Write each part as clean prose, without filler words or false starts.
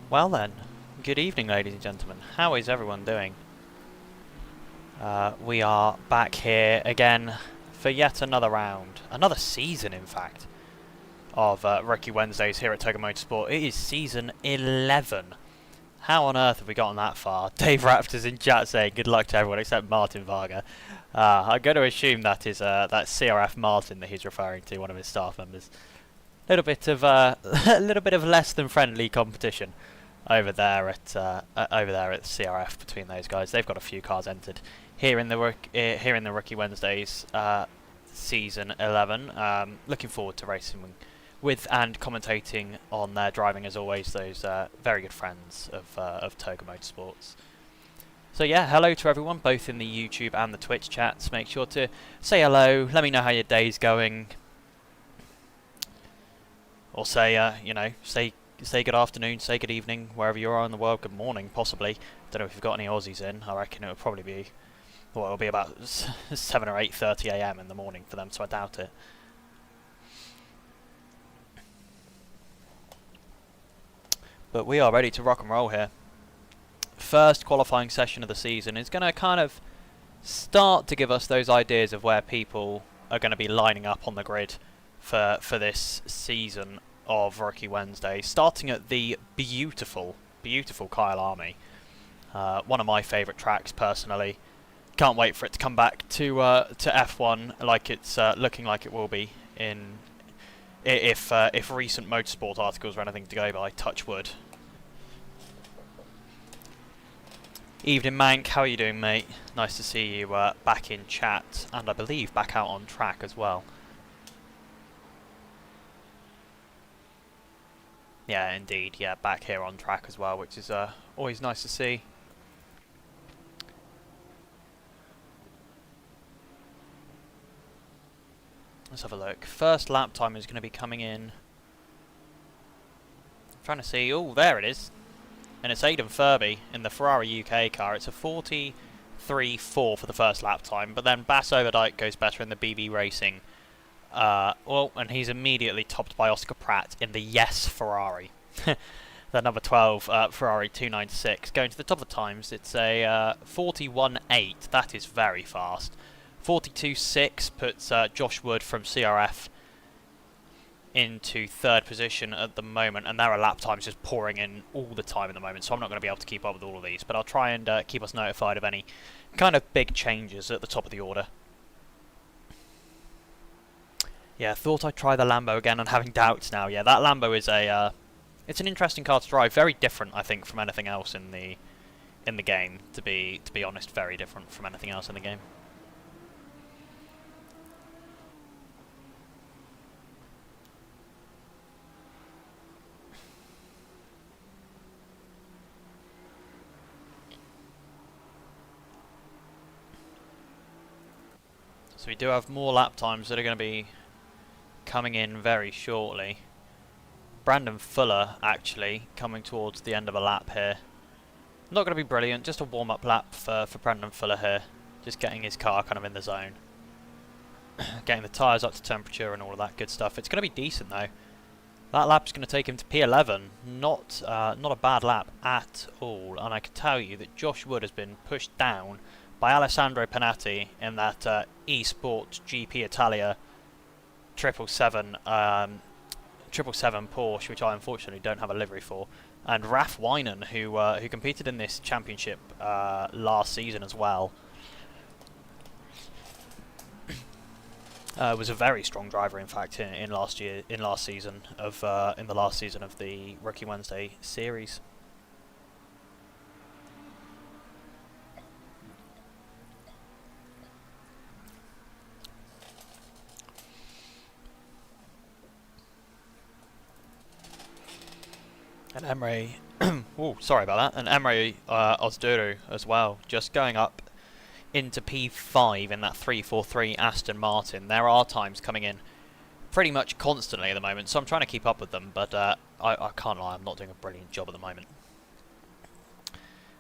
Well then, good evening ladies and gentlemen. How is everyone doing? We are back here again for yet another round, another season in fact, of Rookie Wednesdays here at TOGA Motorsport. It is season 11. How on earth have we gotten that far? Dave Raptors in chat saying good luck to everyone except Martin Varga. I'm going to assume that is that CRF Martin that he's referring to, one of his staff members. A little bit of less than friendly competition over there at CRF between those guys. They've got a few cars entered here in the Rookie Wednesdays season 11. Looking forward to racing with and commentating on their driving as always. Those very good friends of TOGA Motorsports. So yeah, hello to everyone, both in the YouTube and the Twitch chats. Make sure to say hello. Let me know how your day's going, or say say good afternoon, say good evening, wherever you are in the world. Good morning, possibly. Don't know if you've got any Aussies in. I reckon it will probably be, well, it'll be about 7 or 8:30 a.m. in the morning for them, so I doubt it. But we are ready to rock and roll here. First qualifying session of the season is going to kind of start to give us those ideas of where people are going to be lining up on the grid for this season of Rookie Wednesday, starting at the beautiful Kyalami. One of my favourite tracks personally. Can't wait for it to come back to F1 like it's looking like it will be in if recent motorsport articles are anything to go by. Touch wood. Evening Mank, how are you doing, mate? Nice to see you back in chat, and I believe back out on track as well. Yeah, indeed. Yeah, back here on track as well, which is always nice to see. Let's have a look. First lap time is going to be coming in. I'm trying to see. Oh, there it is. And it's Aidan Furby in the Ferrari UK car. It's a 43.4 for the first lap time, but then Bas Overdijk goes better in the BB Racing. And he's immediately topped by Oscar Pratt in the Yes Ferrari. The number 12 Ferrari 296. Going to the top of the times, it's a 41.8. That is very fast. 42.6 puts Josh Wood from CRF into third position at the moment, and there are lap times just pouring in all the time at the moment, so I'm not going to be able to keep up with all of these, but I'll try and keep us notified of any kind of big changes at the top of the order. Yeah, thought I'd try the Lambo again and having doubts now. Yeah, that Lambo is it's an interesting car to drive. Very different, I think, from anything else in the game. To be honest, very different from anything else in the game. So we do have more lap times that are going to be coming in very shortly. Brandon Fuller actually coming towards the end of a lap here. Not going to be brilliant, just a warm-up lap for Brandon Fuller here. Just getting his car kind of in the zone. Getting the tyres up to temperature and all of that good stuff. It's going to be decent though. That lap's going to take him to P11. Not a bad lap at all. And I can tell you that Josh Wood has been pushed down by Alessandro Panatti in that eSport GP Italia 777 Porsche, which I unfortunately don't have a livery for, and Raf Wynan, who competed in this championship last season as well. Was a very strong driver, in fact, in the last season of the Rookie Wednesday series. And Emre, oh, sorry about that. And Emre Ozduru as well, just going up into P5 in that 343 Aston Martin. There are times coming in pretty much constantly at the moment, so I'm trying to keep up with them, but I can't lie, I'm not doing a brilliant job at the moment.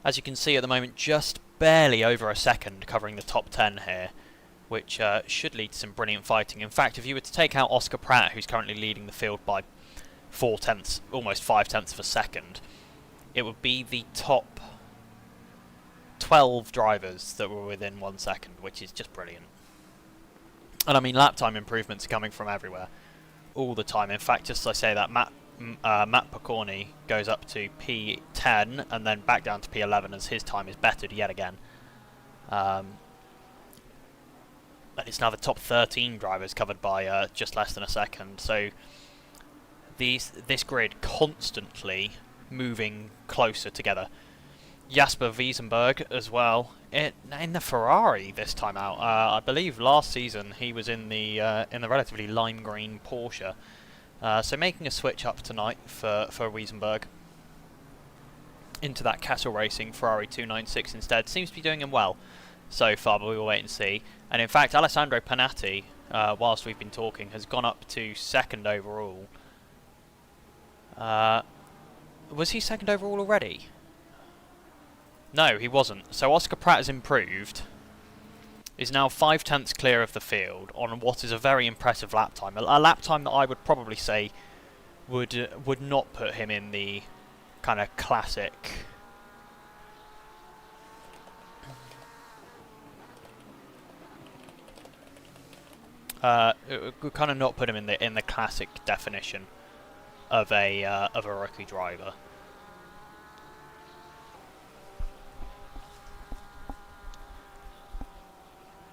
As you can see at the moment, just barely over a second covering the top 10 here, which should lead to some brilliant fighting. In fact, if you were to take out Oscar Pratt, who's currently leading the field by 4 tenths, almost 5 tenths of a second, it would be the top 12 drivers that were within 1 second, which is just brilliant. And I mean, lap time improvements are coming from everywhere, all the time. In fact, just as I say that, Matt Picorni goes up to P10 and then back down to P11 as his time is bettered yet again. And it's now the top 13 drivers covered by just less than a second. So this grid constantly moving closer together. Jasper Wiesenberg as well in the Ferrari this time out. I believe last season he was in the relatively lime green Porsche. So making a switch up tonight for Wiesenberg into that Castle Racing Ferrari 296 instead. Seems to be doing him well so far, but we will wait and see. And in fact, Alessandro Panatti, whilst we've been talking, has gone up to 2nd overall. Was he 2nd overall already? No, he wasn't. So Oscar Pratt has improved. Is now 5/10 clear of the field on what is a very impressive lap time. A lap time that I would probably say would not put him in the kind of classic. It would kind of not put him in the classic definition of a rookie driver.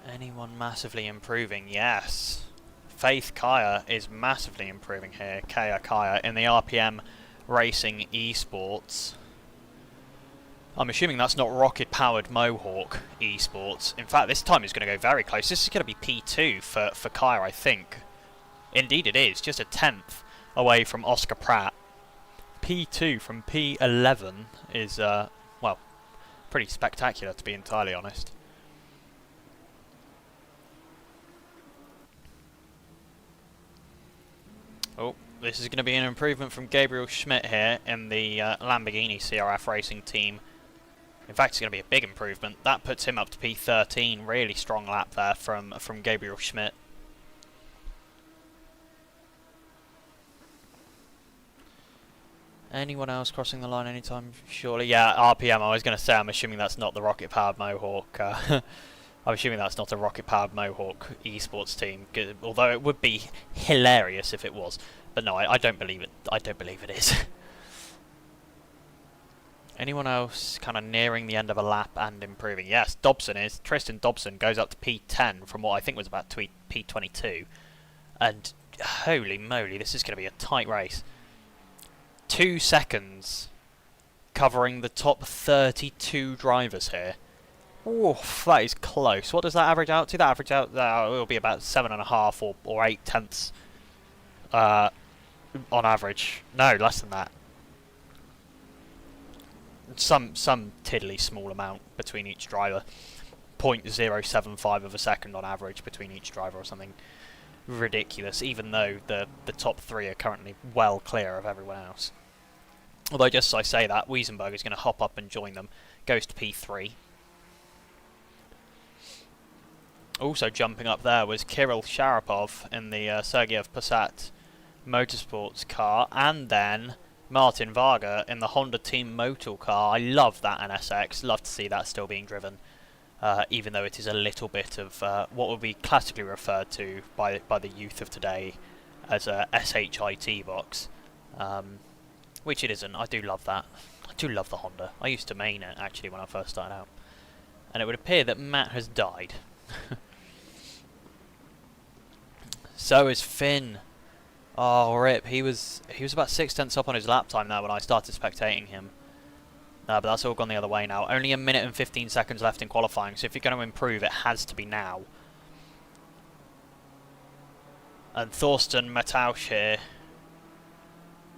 Anyone massively improving? Yes. Faith Kaya is massively improving here. Kaya in the RPM Racing Esports. I'm assuming that's not rocket-powered Mohawk Esports. In fact, this time is going to go very close. This is going to be P2 for Kaya, I think. Indeed it is. Just a 10th away from Oscar Pratt. P2 from P11 is, well, pretty spectacular, to be entirely honest. Oh, this is going to be an improvement from Gabriel Schmidt here in the Lamborghini CRF Racing team. In fact, it's going to be a big improvement. That puts him up to P13. Really strong lap there from Gabriel Schmidt. Anyone else crossing the line anytime? Surely, yeah, RPM. I was going to say, I'm assuming that's not the rocket-powered Mohawk. I'm assuming that's not a rocket-powered Mohawk esports team, although it would be hilarious if it was. But no, I don't believe it. I don't believe it is. Anyone else kind of nearing the end of a lap and improving? Yes, Dobson is. Tristan Dobson goes up to P10 from what I think was about P22. And holy moly, this is going to be a tight race. 2 seconds covering the top 32 drivers here. Oof, that is close. What does that average out to? That average out, it'll be about 7.5 or 8/10 on average. No, less than that. Some tiddly small amount between each driver. 0.075 of a second on average between each driver or something ridiculous, even though the top 3 are currently well clear of everyone else. Although just as I say that, Wiesenberg is going to hop up and join them. Goes to P3. Also jumping up there was Kirill Sharapov in the Sergeyev Passat Motorsports car, and then Martin Varga in the Honda Team Motul car. I love that NSX, love to see that still being driven, even though it is a little bit of what would be classically referred to by the youth of today as a SHIT box, which it isn't. I do love that. I do love the Honda. I used to main it actually when I first started out, and it would appear that Matt has died. So is Finn. Oh, rip. He was about 6/10 up on his lap time there when I started spectating him. But that's all gone the other way now. Only 1 minute and 15 seconds left in qualifying, so if you're going to improve, it has to be now. And Thorsten Mattausch here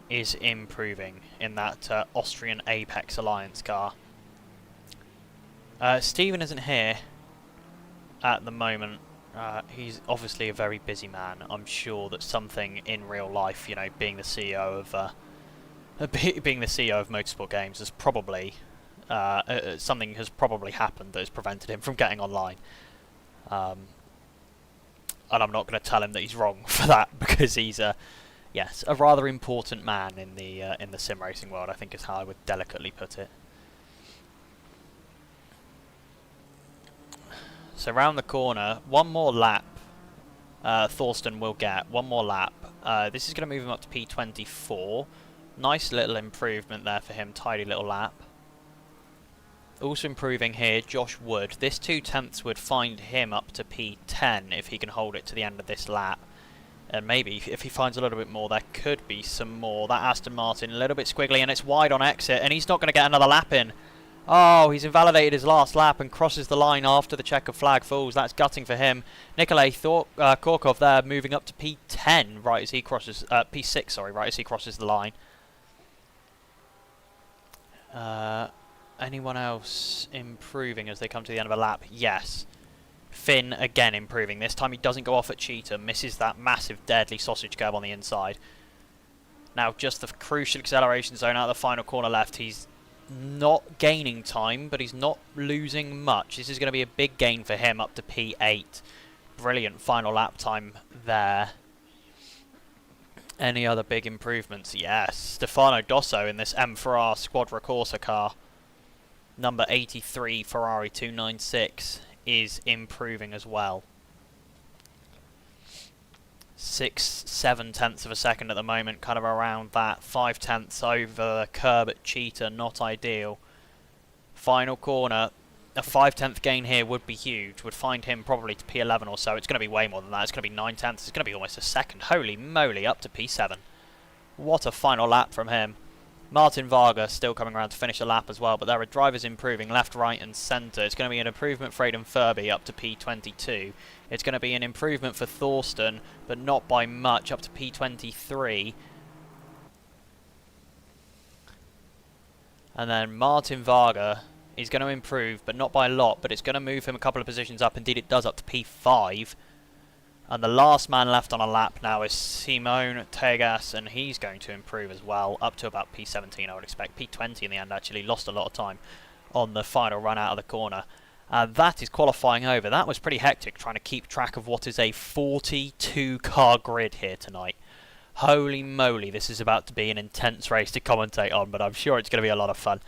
is improving in that Austrian Apex Alliance car. Stephen isn't here at the moment. He's obviously a very busy man. I'm sure that something in real life, you know, being the CEO of Motorsport Games, has probably something has probably happened that has prevented him from getting online. And I'm not going to tell him that he's wrong for that, because he's Yes, a rather important man in the sim racing world, I think is how I would delicately put it. So round the corner, one more lap. Thorsten will get one more lap. This is going to move him up to P24. Nice little improvement there for him. Tidy little lap. Also improving here, Josh Wood. This 2/10 would find him up to P10 if he can hold it to the end of this lap. And maybe if he finds a little bit more, there could be some more. That Aston Martin, a little bit squiggly, and it's wide on exit, and he's not going to get another lap in. Oh, he's invalidated his last lap and crosses the line after the checkered flag falls. That's gutting for him. Nikolai Korkov there, moving up to P10 right as he crosses P6. Sorry, right as he crosses the line. Anyone else improving as they come to the end of a lap? Yes. Finn again improving. This time he doesn't go off at Cheetah. Misses that massive deadly sausage curb on the inside. Now just the crucial acceleration zone out of the final corner left. He's not gaining time, but he's not losing much. This is going to be a big gain for him up to P8. Brilliant final lap time there. Any other big improvements? Yes. Stefano Dosso in this M4R Squadra Corsa car. Number 83 Ferrari 296 is improving as well. 6-7 tenths of a second at the moment, kind of around that. 5 tenths over the curb at Cheetah, not ideal. Final corner, a 5-tenth gain here would be huge, would find him probably to P11 or so. It's going to be way more than that, it's going to be 9 tenths, it's going to be almost a second. Holy moly, up to P7. What a final lap from him. Martin Varga still coming around to finish a lap as well, but there are drivers improving left, right and centre. It's going to be an improvement for Aidan Furby up to P22. It's going to be an improvement for Thorsten, but not by much, up to P23. And then Martin Varga is going to improve, but not by a lot, but it's going to move him a couple of positions up. Indeed it does, up to P5. And the last man left on a lap now is Simone Tegas, and he's going to improve as well, up to about P17 I would expect. P20 in the end, actually, lost a lot of time on the final run out of the corner. That is qualifying over. That was pretty hectic, trying to keep track of what is a 42-car grid here tonight. Holy moly, this is about to be an intense race to commentate on, but I'm sure it's going to be a lot of fun.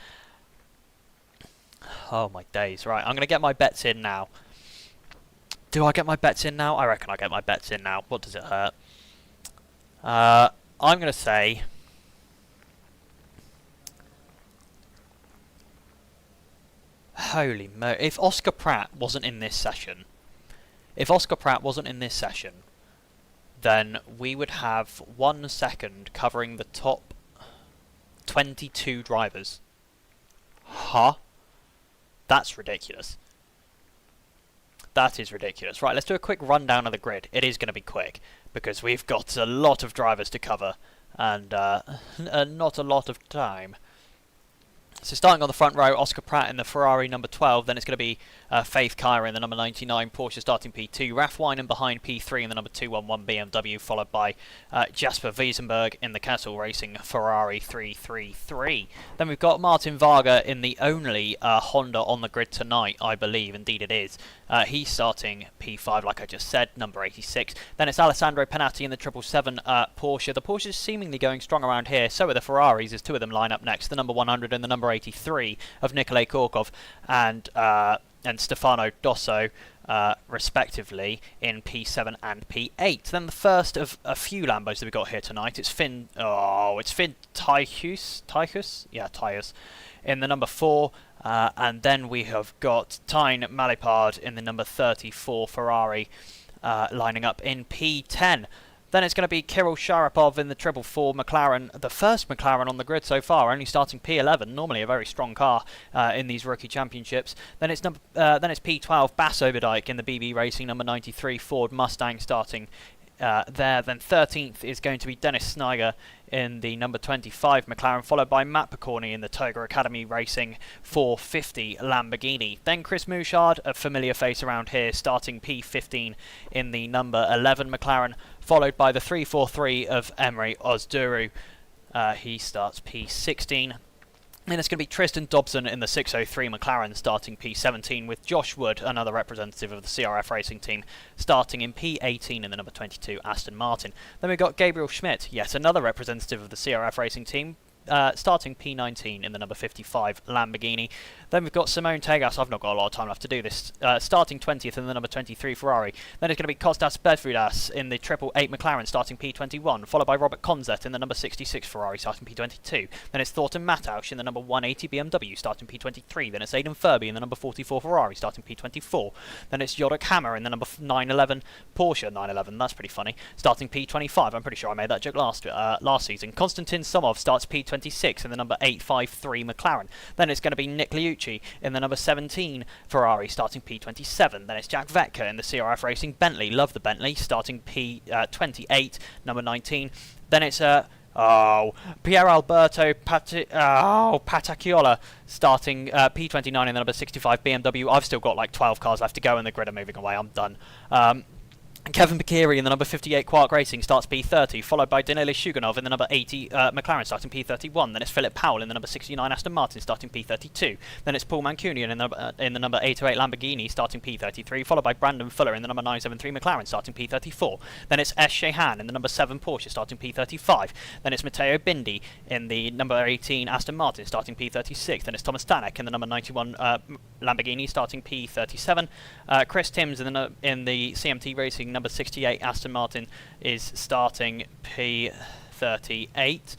Oh my days. Right, I'm going to get my bets in now. Do I get my bets in now? I reckon I get my bets in now. What does it hurt? I'm going to say... Holy mo... If Oscar Pratt wasn't in this session... then we would have 1 second covering the top 22 drivers. Huh? That's ridiculous. That is ridiculous. Right, let's do a quick rundown of the grid. It is going to be quick, because we've got a lot of drivers to cover, and not a lot of time. So starting on the front row, Oscar Pratt in the Ferrari number 12, then it's going to be Faith Kyra in the number 99, Porsche starting P2, Raf Wyman behind P3 in the number 211 BMW, followed by Jasper Wiesenberg in the Castle Racing Ferrari 333. Then we've got Martin Varga in the only Honda on the grid tonight, I believe, indeed it is. He's starting P5, like I just said, number 86. Then it's Alessandro Panatti in the 777 Porsche. The Porsches seemingly going strong around here, so are the Ferraris, as 2 of them line up next, the number 100 and the number 83 of Nikolai Korkov and Stefano Dosso, respectively, in P7 and P8. Then the first of a few Lambos that we've got here tonight, it's Finn Tychus? Yeah, Tychus, in the number 4. And then we have got Tyne Malipard in the number 34 Ferrari, lining up in P10. Then it's going to be Kirill Sharapov in the 444 McLaren, the first McLaren on the grid so far, only starting P11, normally a very strong car in these rookie championships. Then it's P12 Bas Oberdijk in the BB Racing number 93 Ford Mustang starting there. Then 13th is going to be Dennis Snyder in the number 25 McLaren, followed by Matt Picorni in the TOGA Academy Racing 450 Lamborghini. Then Chris Mouchard, a familiar face around here, starting P15 in the number 11 McLaren, followed by the 343 of Emery Ozduru. He starts P16. Then it's going to be Tristan Dobson in the 603 McLaren starting P17 with Josh Wood, another representative of the CRF Racing team, starting in P18 in the number 22 Aston Martin. Then we've got Gabriel Schmidt, yet another representative of the CRF Racing team, starting P19 in the number 55 Lamborghini. Then we've got Simone Tegas, I've not got a lot of time left to do this, starting 20th in the number 23 Ferrari. Then it's going to be Kostas Bedfudas in the 888 McLaren starting P21, followed by Robert Konzet in the number 66 Ferrari starting P22. Then it's Thornton Mattausch in the number 180 BMW starting P23. Then it's Aidan Furby in the number 44 Ferrari starting P24. Then it's Jodok Hammer in the number 911 Porsche 911, that's pretty funny, starting P25. I'm pretty sure I made that joke last season. Konstantin Somov starts P26 in the number 853 McLaren. Then it's going to be Nick Liucci in the number 17 Ferrari starting P27. Then it's Jack Vetka in the CRF Racing Bentley, love the Bentley, starting P28, number 19. Then it's Pier Alberto Patacchiola starting P29 in the number 65 BMW. I've still got like 12 cars left to go and the grid are moving away, I'm done. Kevin Bakiri in the number 58 Quark Racing starts P30, followed by Danila Shuganov in the number 80 McLaren starting P31. Then it's Philip Powell in the number 69 Aston Martin starting P32. Then it's Paul Mancunian in the number 808 Lamborghini starting P33, followed by Brandon Fuller in the number 973 McLaren starting P34. Then it's S. Shehan in the number 7 Porsche starting P35. Then it's Matteo Bindi in the number 18 Aston Martin starting P36. Then it's Thomas Stanek in the number 91 Lamborghini starting P37. Chris Timms in the CMT Racing number 68 Aston Martin is starting P38.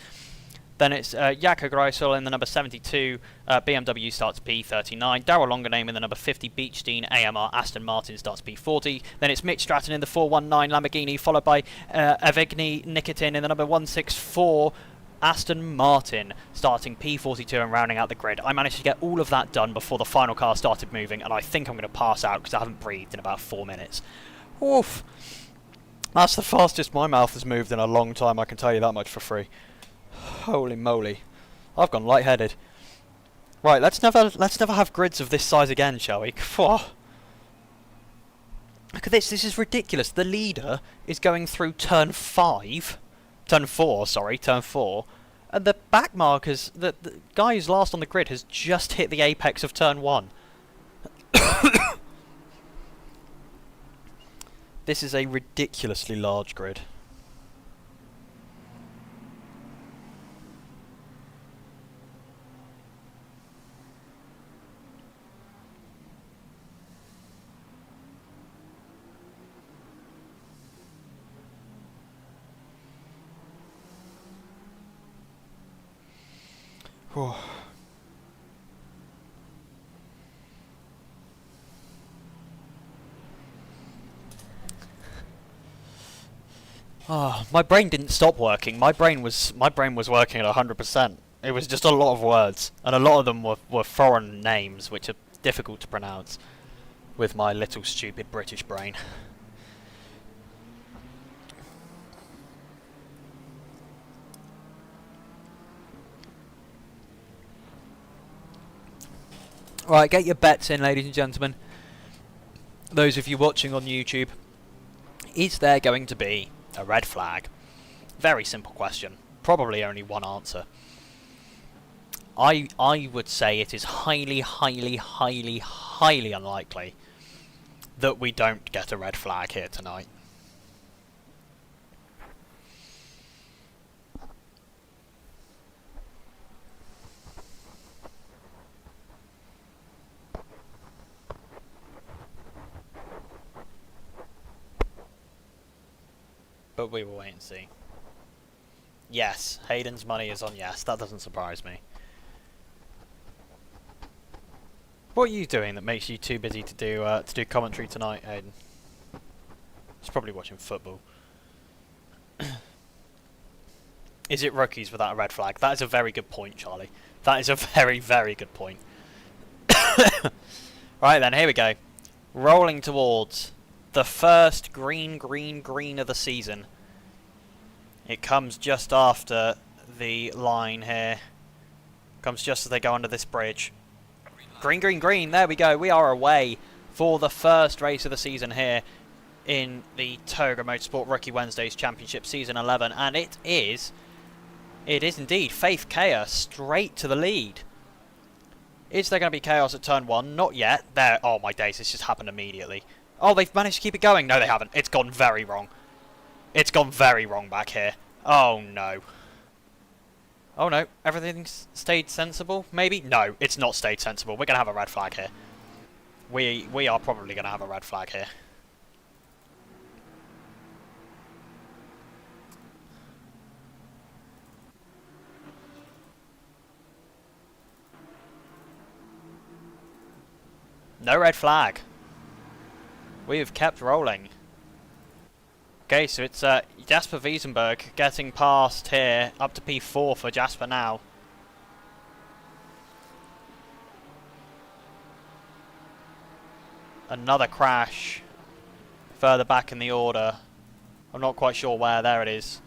Then it's Jakob Greisel in the number 72 BMW starts P39. Darrell Longaname in the number 50 Beechstein AMR Aston Martin starts P40. Then it's Mitch Stratton in the 419 Lamborghini, followed by Evgeny Nikitin in the number 164 Aston Martin starting P42 and rounding out the grid. I managed to get all of that done before the final car started moving, and I think I'm going to pass out because I haven't breathed in about 4 minutes. Oof. That's the fastest my mouth has moved in a long time, I can tell you that much for free. Holy moly. I've gone lightheaded. Right, let's never have grids of this size again, shall we? Look at this is ridiculous. The leader is going through turn 4, and the back markers, the guy who's last on the grid has just hit the apex of turn 1. This is a ridiculously large grid. Oh, my brain didn't stop working. My brain was working at 100%. It was just a lot of words, and a lot of them were foreign names, which are difficult to pronounce with my little stupid British brain. Right, get your bets in, ladies and gentlemen. Those of you watching on YouTube, is there going to be a red flag? Very simple question. Probably only one answer. I would say it is highly, highly, highly, highly unlikely that we don't get a red flag here tonight. But we will wait and see. Yes, Hayden's money is on yes. That doesn't surprise me. What are you doing that makes you too busy to do commentary tonight, Hayden? He's probably watching football. Is it rookies without a red flag? That is a very good point, Charlie. That is a very, very good point. Right then, here we go. Rolling towards the first green of the season. It comes just after the line here. Comes just as they go under this bridge. Green, there we go. We are away for the first race of the season here in the TOGA Motorsport Rookie Wednesdays Championship Season 11. And it is indeed Faith Kea straight to the lead. Is there going to be chaos at turn 1? Not yet. There. Oh my days, this just happened immediately. Oh, they've managed to keep it going. No, they haven't. It's gone very wrong. It's gone very wrong back here. Oh no. Oh no, everything's stayed sensible? Maybe? No, it's not stayed sensible. We're going to have a red flag here. We are probably going to have a red flag here. No red flag. We have kept rolling. Okay, so it's Jasper Wiesenberg getting past here, up to P4 for Jasper now. Another crash further back in the order. I'm not quite sure where. There it is.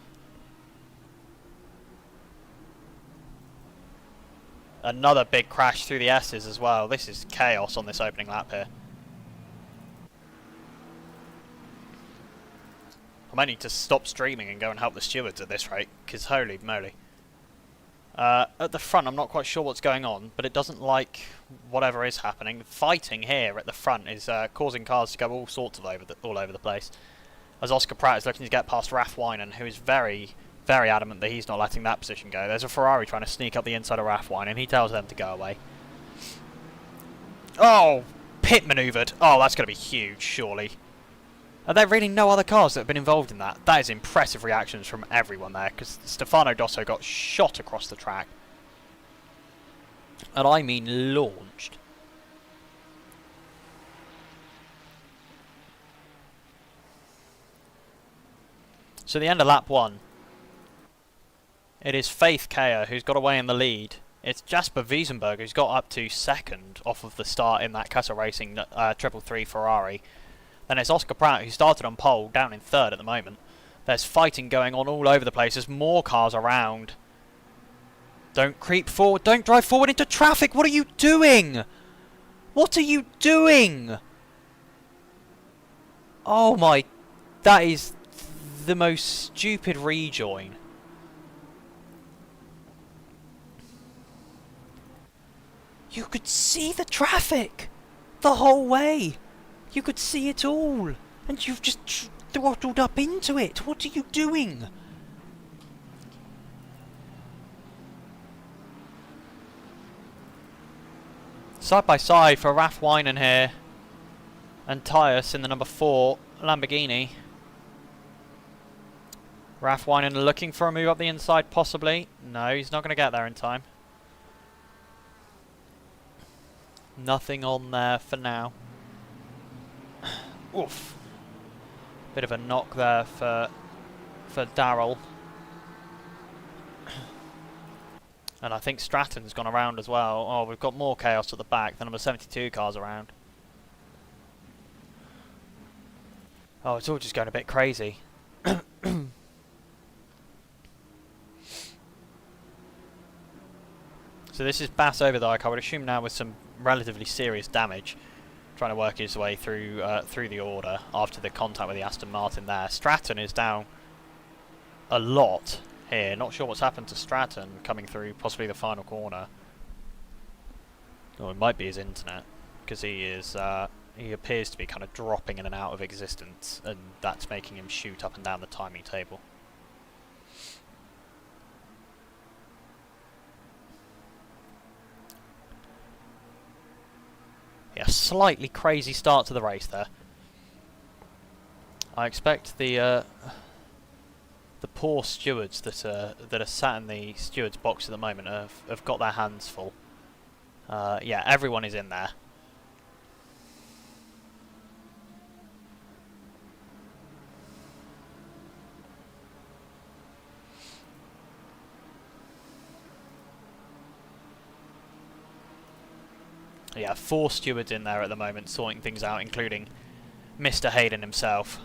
Another big crash through the S's as well. This is chaos on this opening lap here. I might need to stop streaming and go and help the stewards at this rate, because holy moly. At the front, I'm not quite sure what's going on, but it doesn't like whatever is happening. Fighting here at the front is causing cars to go all sorts of all over the place. As Oscar Pratt is looking to get past Raf Winan, who is very, very adamant that he's not letting that position go. There's a Ferrari trying to sneak up the inside of Raf Winan, and he tells them to go away. Oh, pit manoeuvred. Oh, that's going to be huge, surely. Are there really no other cars that have been involved in that? That is impressive reactions from everyone there, because Stefano Dosso got shot across the track. And I mean launched. So the end of lap 1. It is Faith Kea who's got away in the lead. It's Jasper Wiesenberg who's got up to 2nd off of the start in that Casa Racing 333 Ferrari. Then it's Oscar Pratt who started on pole, down in 3rd at the moment. There's fighting going on all over the place. There's more cars around. Don't creep forward. Don't drive forward into traffic. What are you doing? What are you doing? Oh my... That is the most stupid rejoin. You could see the traffic the whole way. You could see it all, and you've just throttled up into it. What are you doing? Side by side for Raf Winan here, and Tyus in the number 4 Lamborghini. Raf Winan looking for a move up the inside, possibly. No, he's not going to get there in time. Nothing on there for now. Oof. Bit of a knock there for Darrell. And I think Stratton's gone around as well. Oh, we've got more chaos at the back. The number 72 car's around. Oh, it's all just going a bit crazy. So this is Bass over the Ike, I would assume now with some relatively serious damage. Trying to work his way through through the order after the contact with the Aston Martin there. Stratton is down a lot here. Not sure what's happened to Stratton coming through possibly the final corner. Or it might be his internet, because he appears to be kind of dropping in and out of existence, and that's making him shoot up and down the timing table. Yeah, slightly crazy start to the race there. I expect the poor stewards that are sat in the stewards box at the moment have got their hands full. Yeah, everyone is in there. Yeah, 4 stewards in there at the moment sorting things out, including Mr. Hayden himself.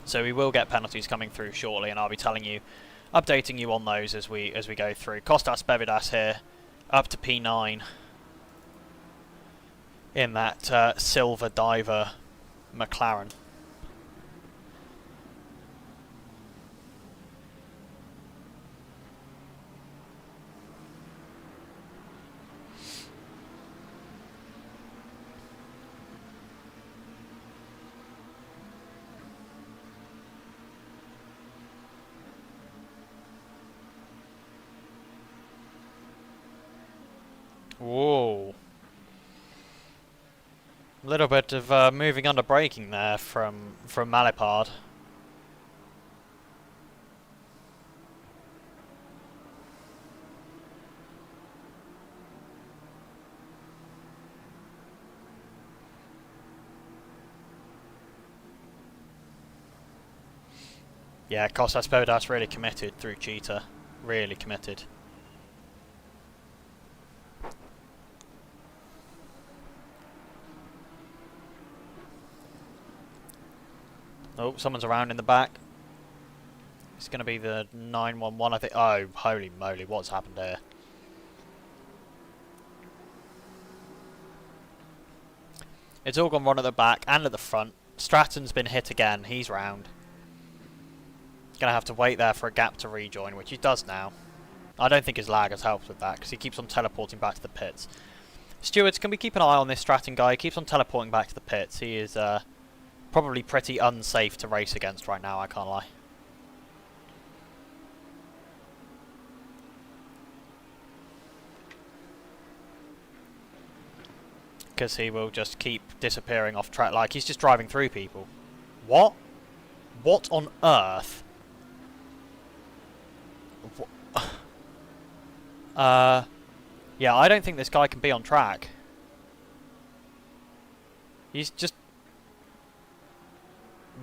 So we will get penalties coming through shortly, and I'll be updating you on those as we go through. Kostas Bevidas here, up to P9 in that silver diver McLaren. Whoa. A little bit of moving under braking there from Malipard. Yeah, Kostas Podas really committed through Cheetah. Really committed. Oh, someone's around in the back. It's going to be the 911, I think. Oh, holy moly, what's happened here? It's all gone wrong at the back and at the front. Stratton's been hit again. He's round. Going to have to wait there for a gap to rejoin, which he does now. I don't think his lag has helped with that, because he keeps on teleporting back to the pits. Stewards, can we keep an eye on this Stratton guy? He keeps on teleporting back to the pits. He is probably pretty unsafe to race against right now, I can't lie. Because he will just keep disappearing off track, like he's just driving through people. What? What on earth? Yeah, I don't think this guy can be on track. He's just...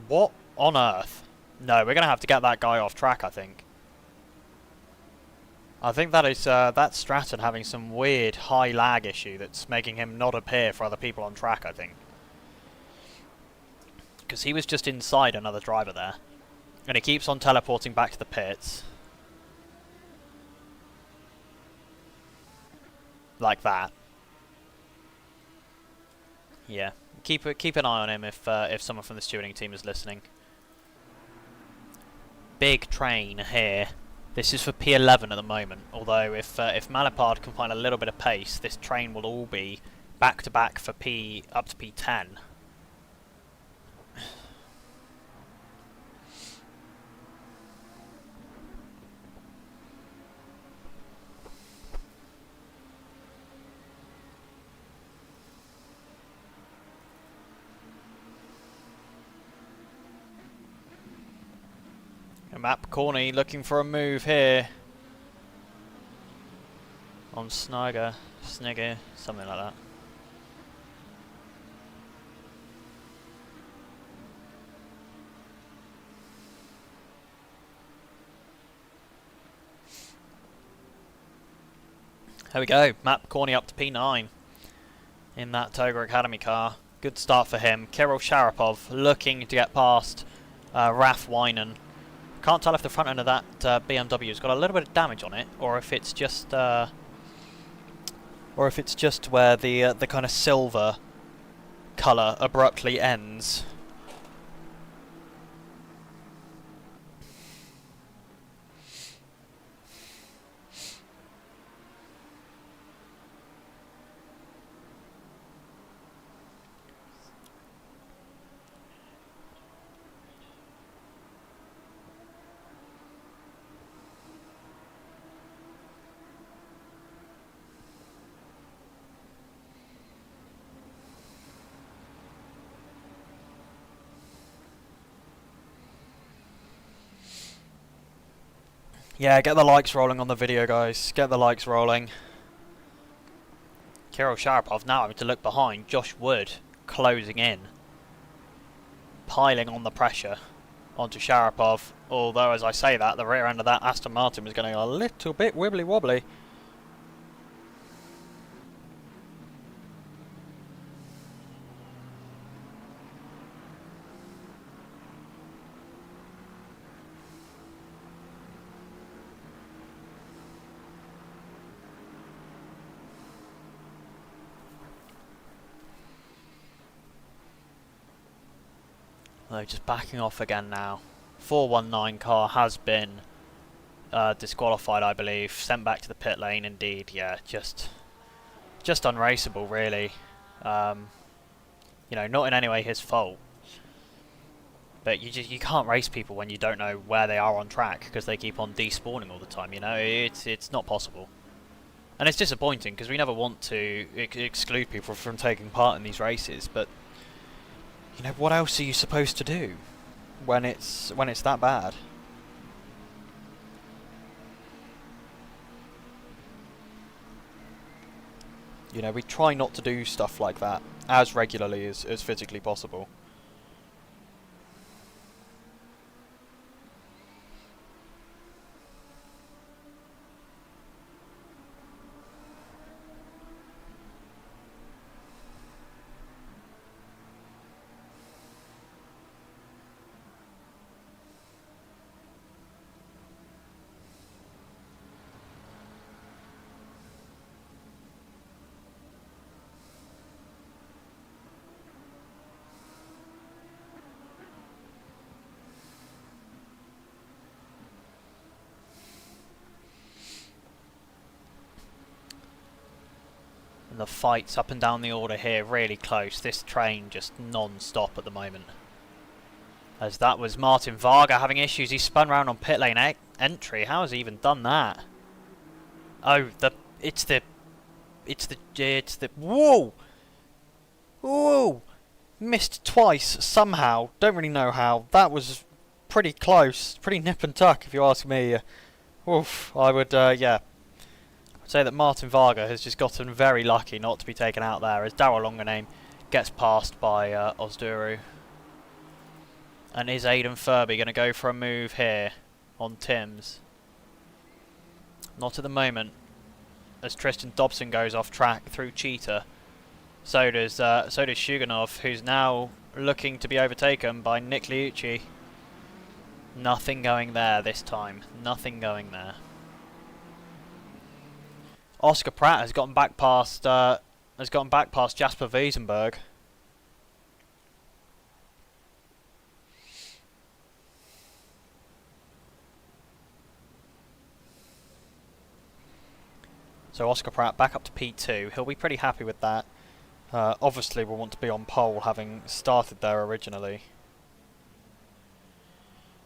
What on earth? No, we're going to have to get that guy off track, I think. I think that is that's Stratton having some weird high lag issue that's making him not appear for other people on track, I think. Because he was just inside another driver there. And he keeps on teleporting back to the pits. Like that. Yeah. Keep an eye on him if someone from the stewarding team is listening. Big train here. This is for P11 at the moment. Although if Malipard can find a little bit of pace, this train will all be back to back for up to P10. Map Corny looking for a move here on Snigger, something like that. There we go, Map Corny up to P9 in that TOGA Academy car. Good start for him. Kirill Sharapov looking to get past Raf Winan. Can't tell if the front end of that BMW has got a little bit of damage on it, or if it's just where the kind of silver colour abruptly ends. Yeah, get the likes rolling on the video, guys. Get the likes rolling. Kirill Sharapov now having to look behind. Josh Wood closing in. Piling on the pressure onto Sharapov. Although, as I say that, the rear end of that Aston Martin was getting a little bit wibbly wobbly. Though just backing off again now. 419 car has been disqualified, I believe. Sent back to the pit lane, indeed. Yeah, just unraceable, really. You know, not in any way his fault. But you can't race people when you don't know where they are on track because they keep on despawning all the time. You know, it's not possible. And it's disappointing because we never want to exclude people from taking part in these races, but you know, what else are you supposed to do when it's that bad? You know, we try not to do stuff like that as regularly as physically possible. And the fights up and down the order here really close. This train just non-stop at the moment. As that was Martin Varga having issues. He spun around on pit lane entry. How has he even done that? Oh, it's the whoa! Whoa! Missed twice somehow. Don't really know how. That was pretty close. Pretty nip and tuck if you ask me. Oof, I would, yeah. I'd say that Martin Varga has just gotten very lucky not to be taken out there as Darryl Longaname gets passed by Ozduru. And is Aidan Furby going to go for a move here on Timms? Not at the moment, as Tristan Dobson goes off track through Cheetah. So does Shuganov, who's now looking to be overtaken by Nick Liucci. Nothing going there this time. Nothing going there. Oscar Pratt has gotten back past Jasper Wiesenberg. So Oscar Pratt back up to P2. He'll be pretty happy with that. Obviously we'll want to be on pole, having started there originally.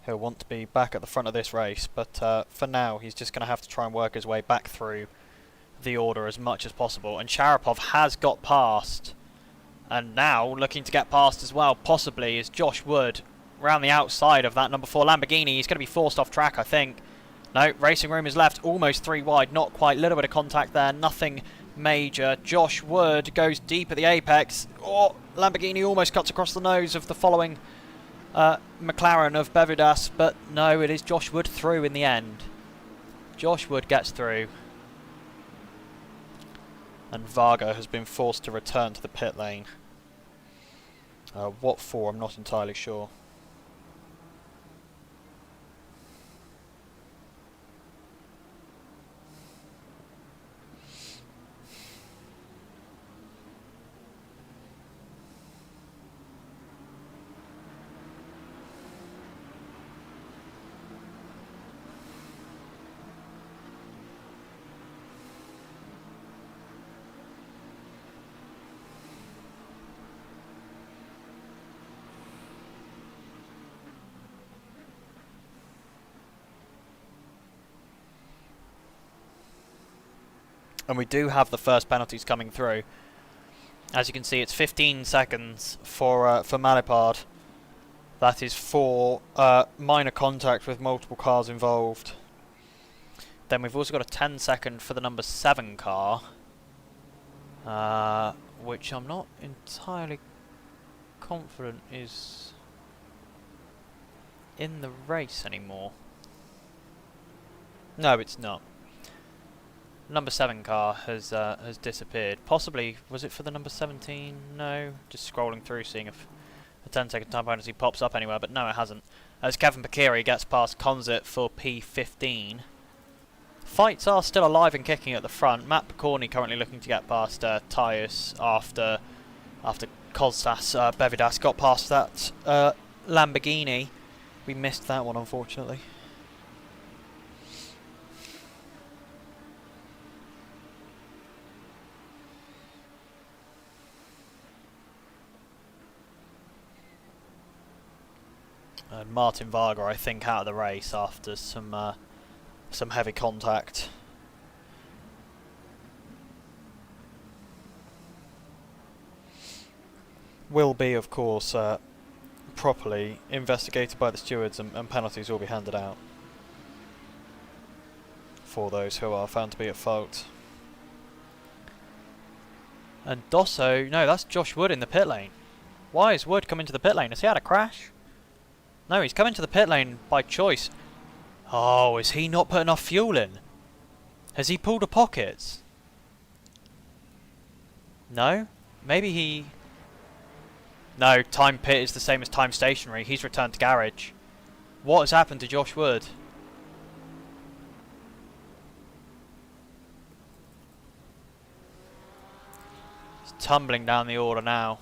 He'll want to be back at the front of this race, but for now he's just going to have to try and work his way back through the order as much as possible. And Sharapov has got past, and now looking to get past as well, possibly, is Josh Wood around the outside of that number 4 Lamborghini. He's going to be forced off track, I think. No, Racing Room is left almost 3 wide, not quite, little bit of contact there, nothing major. Josh Wood goes deep at the apex. Oh, Lamborghini almost cuts across the nose of the following McLaren of Bevidas, but no, it is Josh Wood through in the end. Josh Wood gets through. And Varga has been forced to return to the pit lane. What for, I'm not entirely sure. And we do have the first penalties coming through. As you can see, it's 15 seconds for Malipard. That is for minor contact with multiple cars involved. Then we've also got a 10-second for the number 7 car, which I'm not entirely confident is in the race anymore. No, it's not. Number 7 car has disappeared. Possibly, was it for the number 17? No. Just scrolling through, seeing if a 10-second time penalty pops up anywhere, but no, it hasn't. As Kevin Bakiri gets past Conzit for P15. Fights are still alive and kicking at the front. Matt Picorni currently looking to get past Tyus after Kostas Bevidas got past that Lamborghini. We missed that one, unfortunately. And Martin Varga, I think, out of the race after some heavy contact. will be, of course, properly investigated by the stewards, and penalties will be handed out for those who are found to be at fault. And Dosso, no, that's Josh Wood in the pit lane. Why is Wood coming to the pit lane? Has he had a crash? No, he's coming to the pit lane by choice. Oh, is he not put enough fuel in? Has he pulled a pocket? No? Maybe he... No, time pit is the same as time stationary. He's returned to garage. What has happened to Josh Wood? He's tumbling down the order now.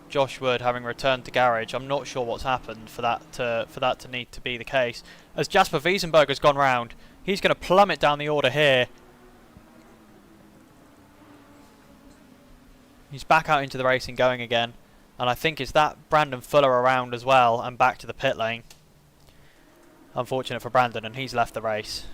Josh Wood having returned to garage. I'm not sure what's happened for that to need to be the case. As Jasper Wiesenberg has gone round, he's going to plummet down the order here. He's back out into the racing going again. And I think is that Brandon Fuller around as well and back to the pit lane. Unfortunate for Brandon, and he's left the race.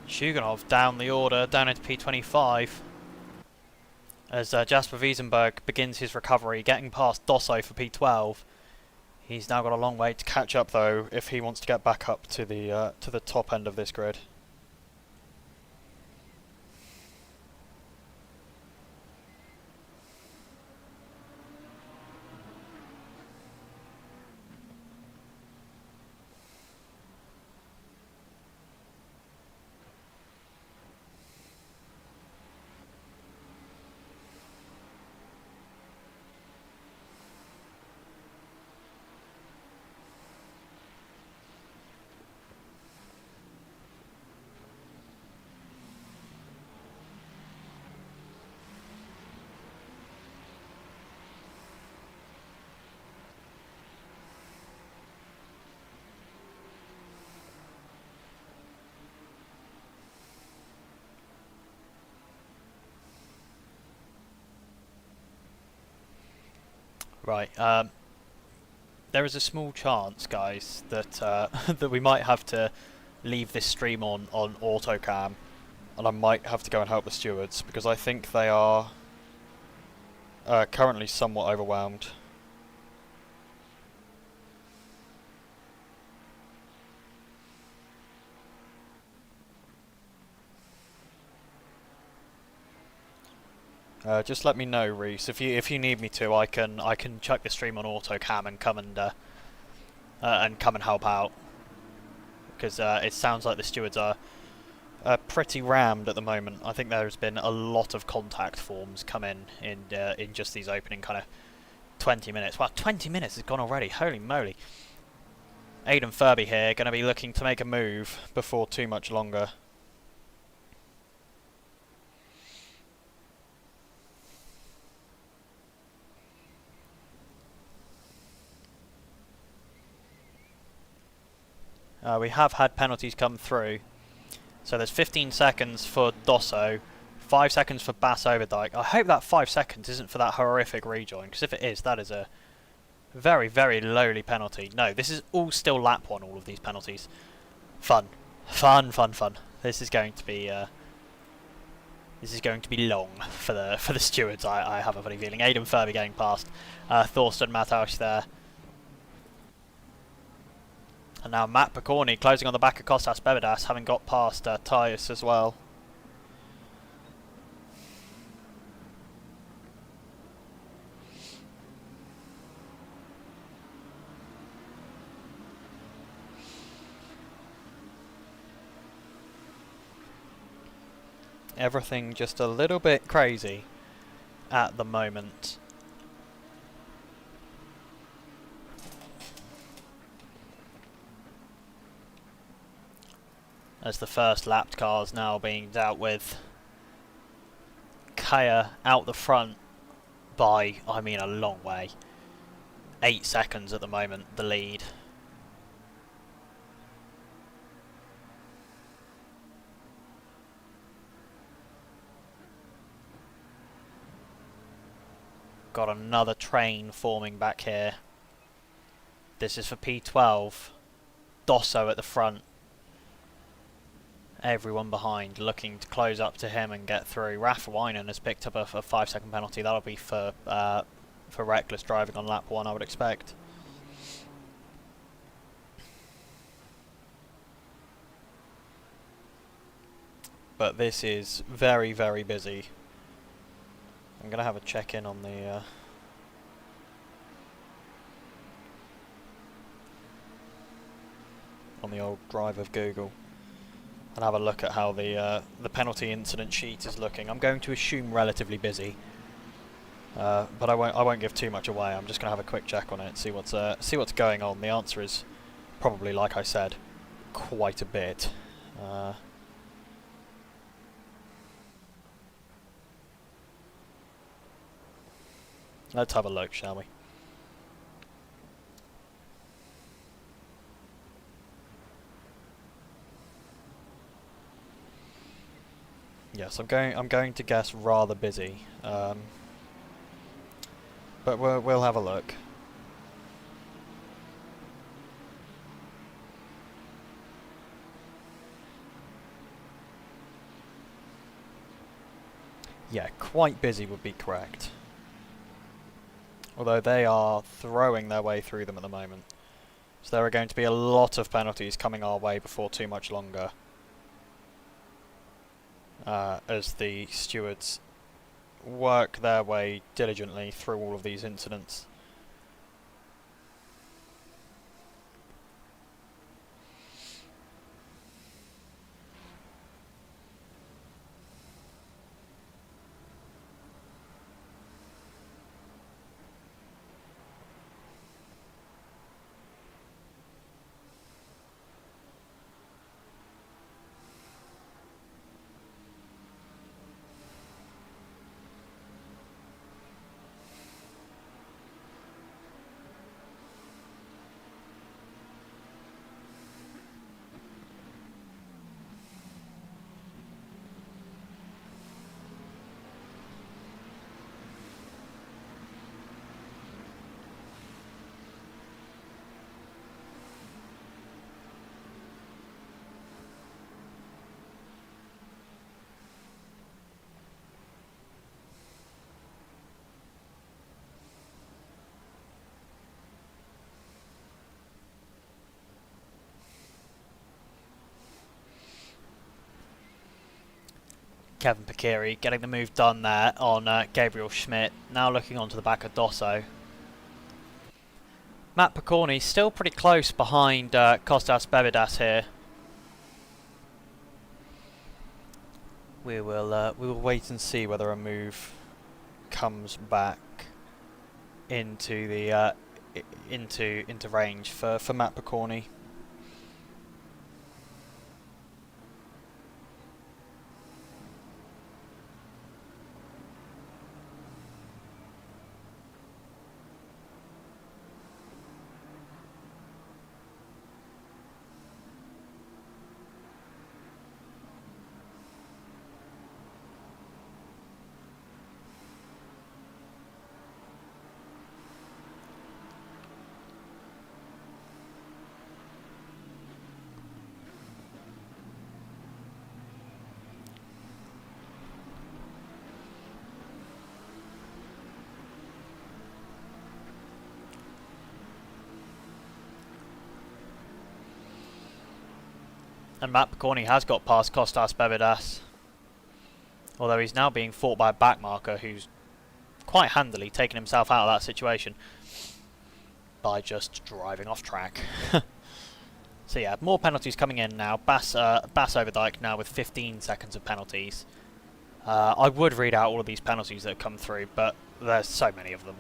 Shuganov down the order, down into P25. As Jasper Wiesenberg begins his recovery, getting past Dosso for P12. He's now got a long way to catch up though, if he wants to get back up to the top end of this grid. Right, there is a small chance, guys, that that we might have to leave this stream on autocam, and I might have to go and help the stewards, because I think they are currently somewhat overwhelmed. Just let me know, Reese. If you need me to, I can chuck the stream on autocam and come and help out, because it sounds like the stewards are pretty rammed at the moment. I think there's been a lot of contact forms come in just these opening kind of 20 minutes. Wow, 20 minutes has gone already. Holy moly! Aidan Furby here, going to be looking to make a move before too much longer. We have had penalties come through. So there's 15 seconds for Dosso, 5 seconds for Bas Overdijk. I hope that 5 seconds isn't for that horrific rejoin, because if it is, that is a very, very lowly penalty. No, this is all still lap 1, all of these penalties. Fun. Fun, fun, fun. This is going to be long for the stewards, I have a funny feeling. Aidan Furby getting past Thorsten Mattausch there. And now Matt Picorni closing on the back of Kostas Bebedas, having got past Tyus as well. Everything just a little bit crazy at the moment. As the first lapped cars now being dealt with. Kaya out the front by, I mean, a long way. 8 seconds at the moment, the lead. Got another train forming back here. This is for P12. Dosso at the front. Everyone behind looking to close up to him and get through. Rafa Winan has picked up a 5-second penalty. That'll be for reckless driving on lap 1, I would expect. But this is very, very busy. I'm going to have a check-in on the old drive of Google and have a look at how the penalty incident sheet is looking. I'm going to assume relatively busy, but I won't give too much away. I'm just going to have a quick check on it, see what's going on. The answer is probably, like I said, quite a bit. Let's have a look, shall we? Yes, I'm going to guess rather busy, but we'll have a look. Yeah, quite busy would be correct. Although they are throwing their way through them at the moment. So there are going to be a lot of penalties coming our way before too much longer. As the stewards work their way diligently through all of these incidents. Kevin Picchieri getting the move done there on Gabriel Schmidt. Now looking onto the back of Dosso. Matt Picorni still pretty close behind Kostas Bebedas here. We will wait and see whether a move comes back into the into range for Matt Picorni. And Matt Picorni has got past Kostas Bebidas, although he's now being fought by a backmarker who's quite handily taken himself out of that situation by just driving off track. So yeah, more penalties coming in now. Bass Overdijk now with 15 seconds of penalties. I would read out all of these penalties that have come through, but there's so many of them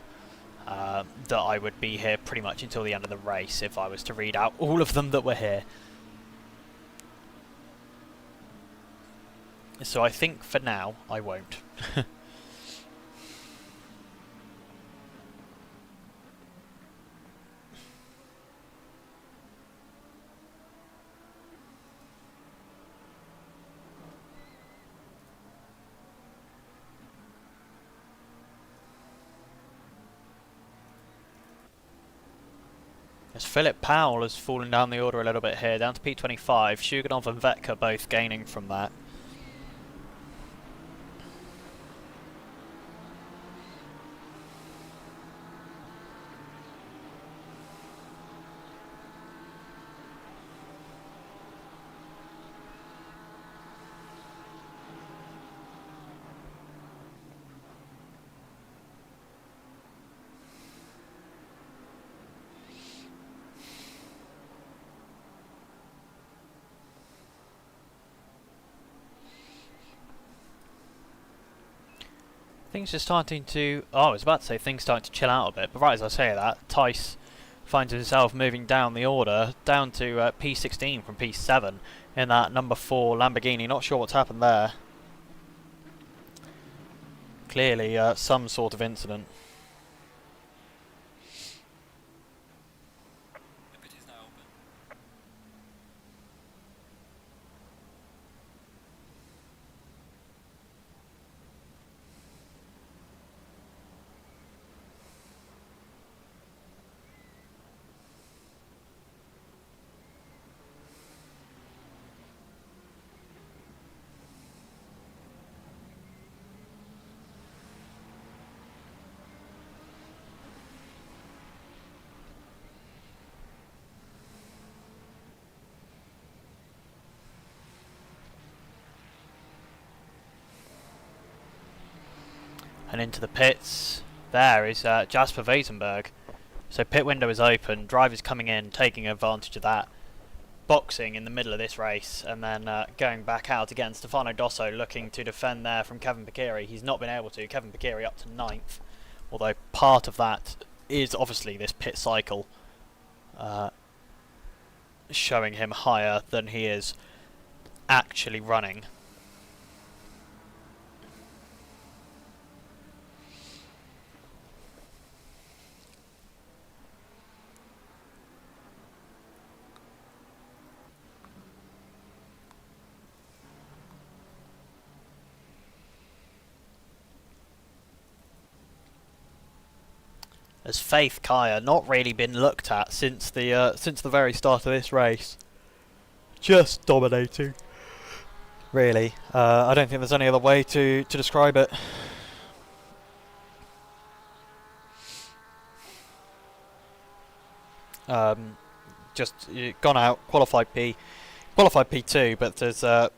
that I would be here pretty much until the end of the race if I was to read out all of them that were here. So I think for now I won't. As Philip Powell has fallen down the order a little bit here, down to P25. Shuganov and Vetka both gaining from that. Things are starting to... Oh, I was about to say things starting to chill out a bit, but right as I say that, Tice finds himself moving down the order, down to P16 from P7 in that number 4 Lamborghini. Not sure what's happened there. Clearly some sort of incident. And into the pits, there is Jasper Wezenberg. So pit window is open, drivers coming in, taking advantage of that, boxing in the middle of this race, and then going back out again. Stefano Dosso looking to defend there from Kevin Picchieri. He's not been able to. Kevin Picchieri up to 9th, although part of that is obviously this pit cycle showing him higher than he is actually running. As Faith Kaya not really been looked at since the very start of this race, just dominating. Really, I don't think there's any other way to describe it. Just gone out, qualified P2, but has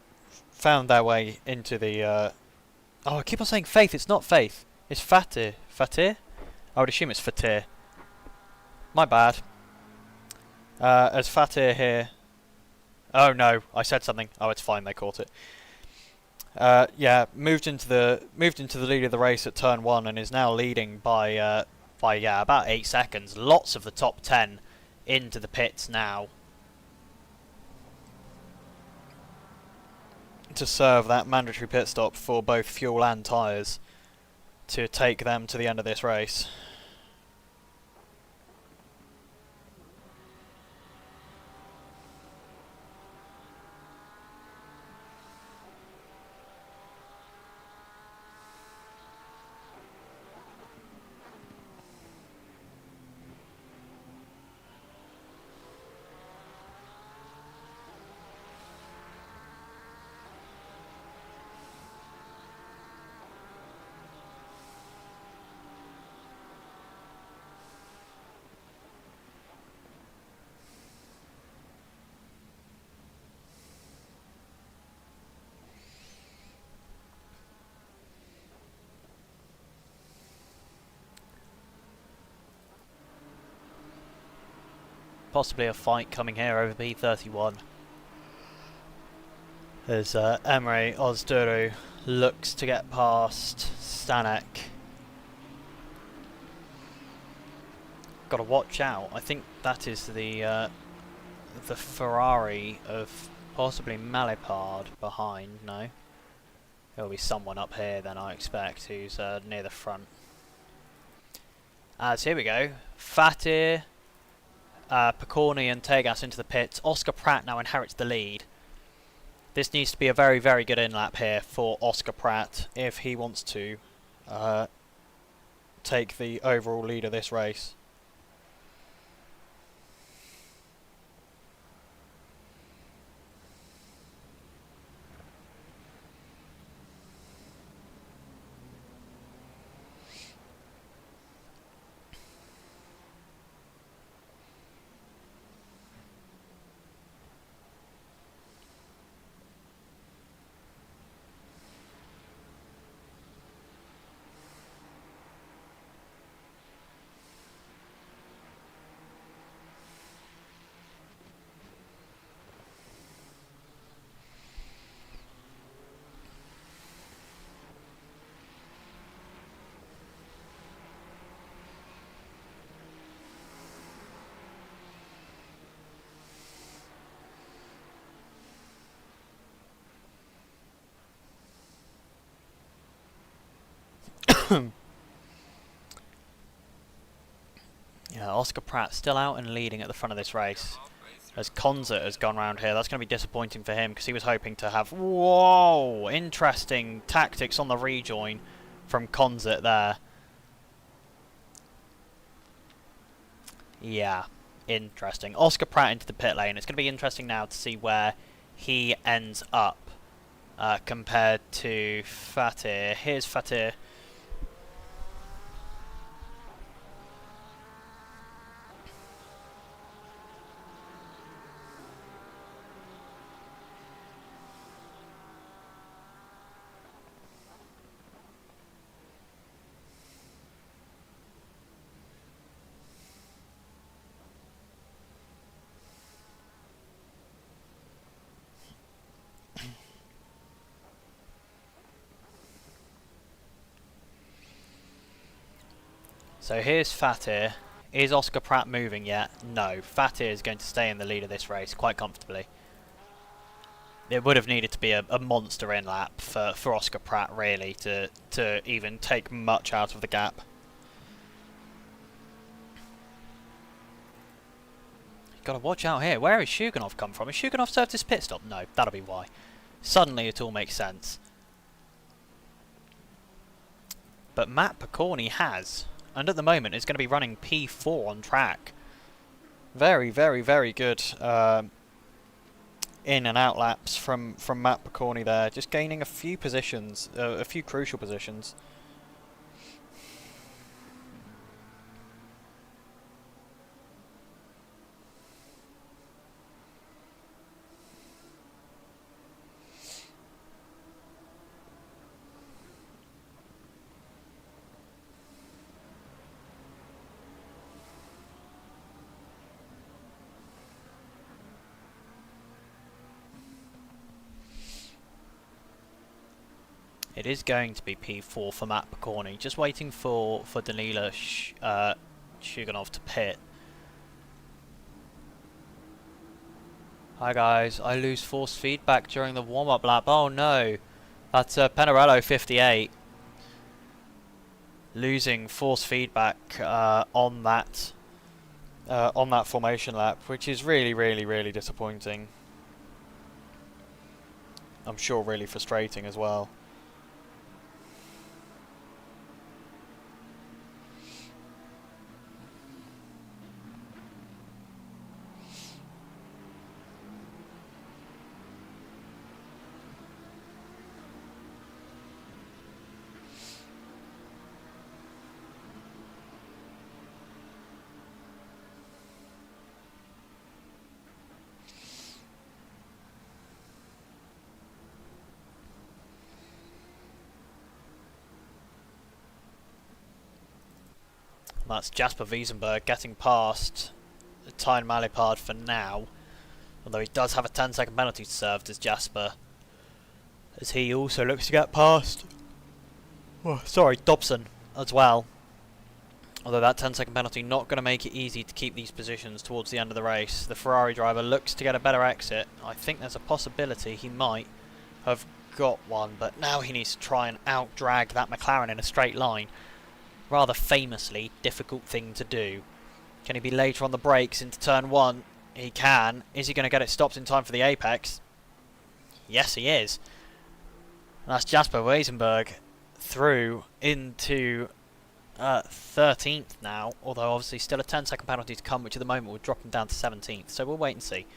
found their way into the. Oh, I keep on saying Faith. It's not Faith. It's Fatir. Fatir. I would assume it's Fatir. My bad. As Fatir here. Oh no, I said something. Oh, it's fine. They caught it. Yeah, moved into the lead of the race at turn 1 and is now leading by about 8 seconds. Lots of the top 10 into the pits now to serve that mandatory pit stop for both fuel and tyres to take them to the end of this race. possibly a fight coming here over P31. As Emre Ozduru looks to get past Stanek. Got to watch out. I think that is the Ferrari of possibly Malipard behind. No, there'll be someone up here then, I expect, who's near the front. So here we go. Fatir, Picorni and Tegas into the pits. Oscar Pratt now inherits the lead. This needs to be a very, very good in-lap here for Oscar Pratt if he wants to take the overall lead of this race. Yeah, Oscar Pratt still out and leading at the front of this race. As Konzert has gone round here, that's going to be disappointing for him because he was hoping to have... Whoa! Interesting tactics on the rejoin from Konzert there. Yeah, interesting. Oscar Pratt into the pit lane. It's going to be interesting now to see where he ends up compared to Fatir. Here's Fatir. So here's Fatir. Is Oscar Pratt moving yet? No. Fatir is going to stay in the lead of this race quite comfortably. It would have needed to be a monster in lap for Oscar Pratt really to even take much out of the gap. You've got to watch out here. Where has Shuganov come from? Has Shuganov served his pit stop? No, that'll be why. Suddenly it all makes sense. But Matt Picorni has, and at the moment is going to be running P4 on track. Very, very, very good in and out laps from Matt Picorni there, just gaining a few positions, a few crucial positions. It is going to be P4 for Matt Picorni. Just waiting for Danila Shuganov to pit. Hi guys, I lose force feedback during the warm-up lap. Oh no, that's Penarello 58 losing force feedback on that formation lap, which is really, really, really disappointing. I'm sure really frustrating as well. That's Jasper Wiesenberg getting past Tyne Malipard for now. Although he does have a 10-second penalty served as Jasper, as he also looks to get past. Oh, sorry, Dobson as well. Although that 10-second penalty not going to make it easy to keep these positions towards the end of the race. The Ferrari driver looks to get a better exit. I think there's a possibility he might have got one, but now he needs to try and out-drag that McLaren in a straight line. Rather famously difficult thing to do. Can he be later on the brakes into turn 1? He can. Is he going to get it stopped in time for the apex? Yes, he is. That's Jasper Weisenberg through into 13th now, although obviously still a 10-second penalty to come, which at the moment will drop him down to 17th. So we'll wait and see.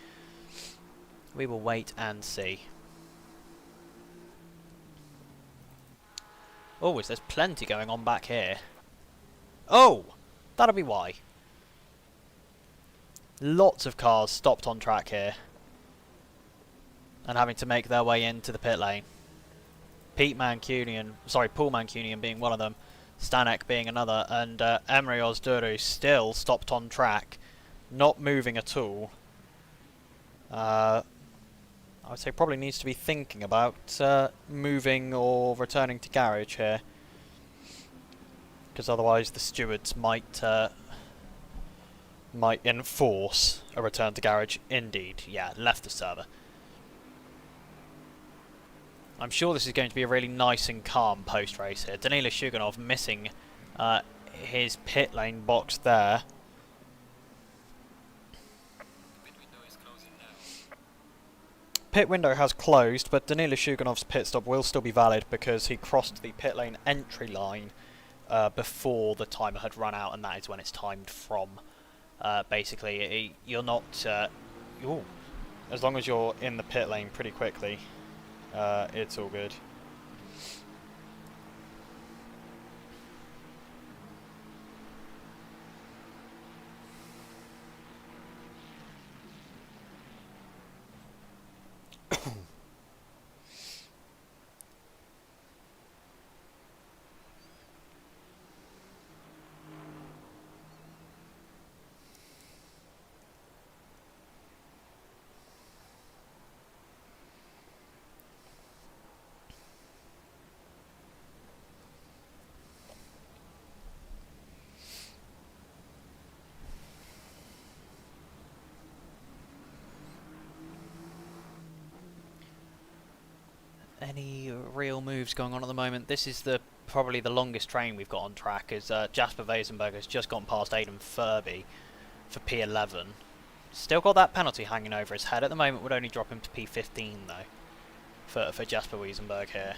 We will wait and see. Always, there's plenty going on back here. Oh, that'll be why. Lots of cars stopped on track here and having to make their way into the pit lane. Paul Mancunian being one of them, Stanek being another, and Emery Ozduru still stopped on track, not moving at all. I would say probably needs to be thinking about moving or returning to garage here, because otherwise the stewards might enforce a return to garage. Indeed, yeah, left the server. I'm sure this is going to be a really nice and calm post-race here. Danila Shuganov missing his pit lane box there. Pit window has closed, but Danila Shuganov's pit stop will still be valid because he crossed the pit lane entry line before the timer had run out, and that is when it's timed from. Basically, you're not... as long as you're in the pit lane pretty quickly, it's all good. Any real moves going on at the moment? This is probably the longest train we've got on track, as Jasper Weisenberg has just gone past Aidan Furby for P11. Still got that penalty hanging over his head. At the moment would only drop him to P15 though, for Jasper Weisenberg here,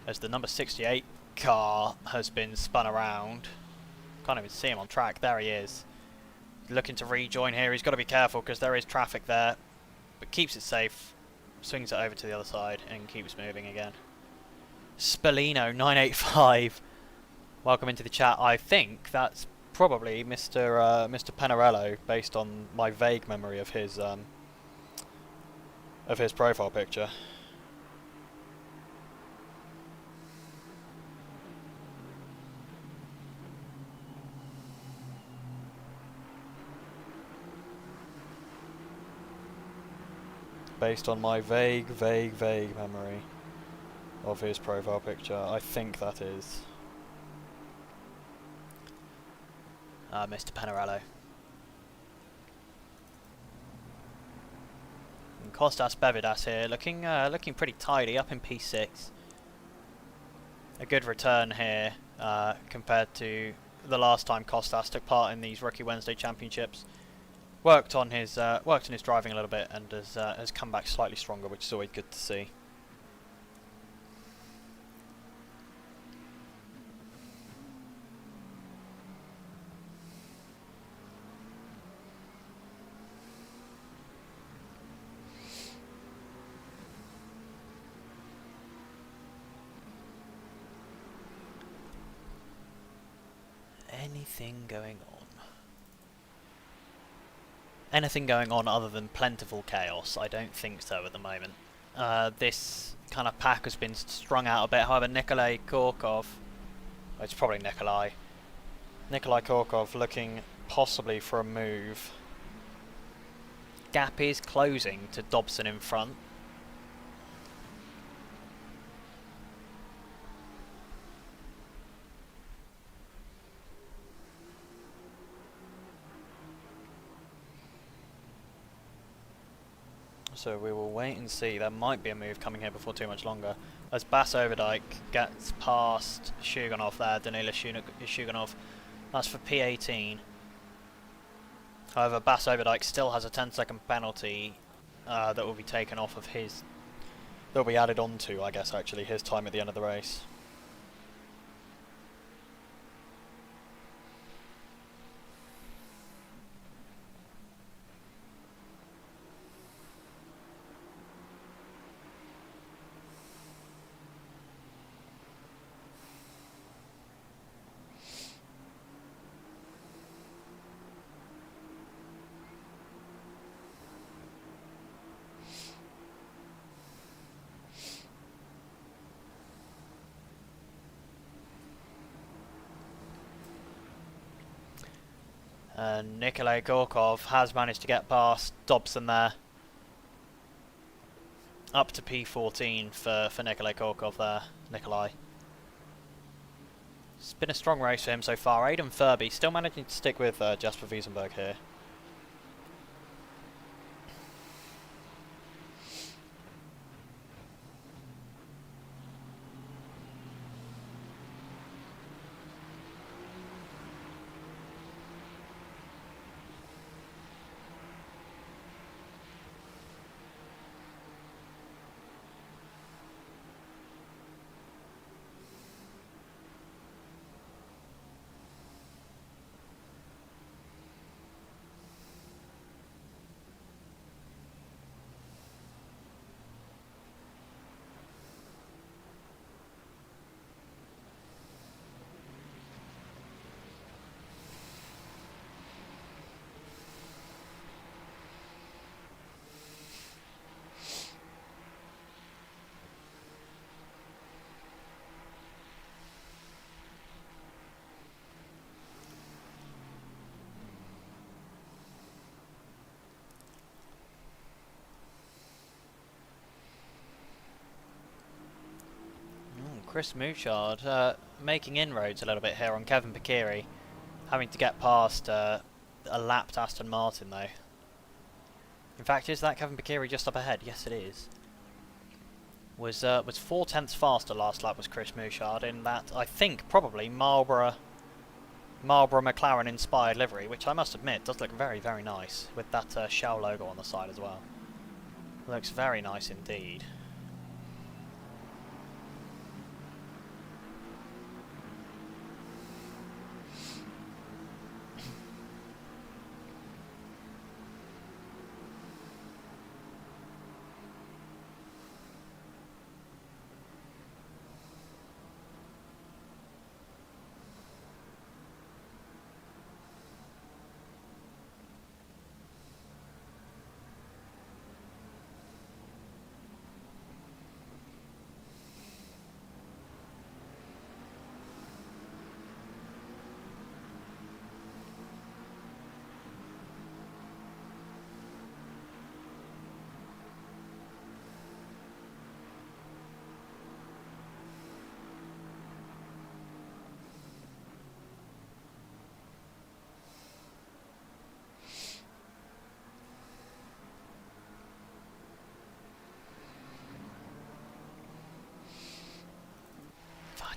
as the number 68 car has been spun around. Can't even see him on track. There he is, looking to rejoin here. He's got to be careful because there is traffic there, but keeps it safe. Swings it over to the other side and keeps moving again. Spallino 985, welcome into the chat. I think that's probably Mr. Penarello, based on my vague memory of his profile picture. Based on my vague memory of his profile picture, I think that is Mr. Penarello. And Kostas Bevidas here, looking pretty tidy, up in P6. A good return here compared to the last time Kostas took part in these Rookie Wednesday Championships. Worked on his driving a little bit and has come back slightly stronger, which is always good to see. Anything going on? Anything going on other than plentiful chaos? I don't think so at the moment. This kind of pack has been strung out a bit. However, Nikolai Korkov, it's probably Nikolai Korkov, looking possibly for a move gap is closing to Dobson in front. So we will wait and see. There might be a move coming here before too much longer. As Bas Overdijk gets past Shuganov there, Danila Shuganov. That's for P18. However, Bas Overdijk still has a 10-second penalty that will be taken off of his... that will be added on to, I guess, actually, his time at the end of the race. Nikolai Gorkov has managed to get past Dobson there. Up to P14 for Nikolai Gorkov there, Nikolai. It's been a strong race for him so far. Aidan Furby still managing to stick with Jasper Wiesenberg here. Chris Mouchard making inroads a little bit here on Kevin Pikiri, having to get past a lapped Aston Martin though. In fact, is that Kevin Pikiri just up ahead? Yes, it is. Was 4/10 faster last lap was Chris Mouchard in that, I think, probably Marlborough McLaren inspired livery, which I must admit does look very, very nice with that Shell logo on the side as well. Looks very nice indeed.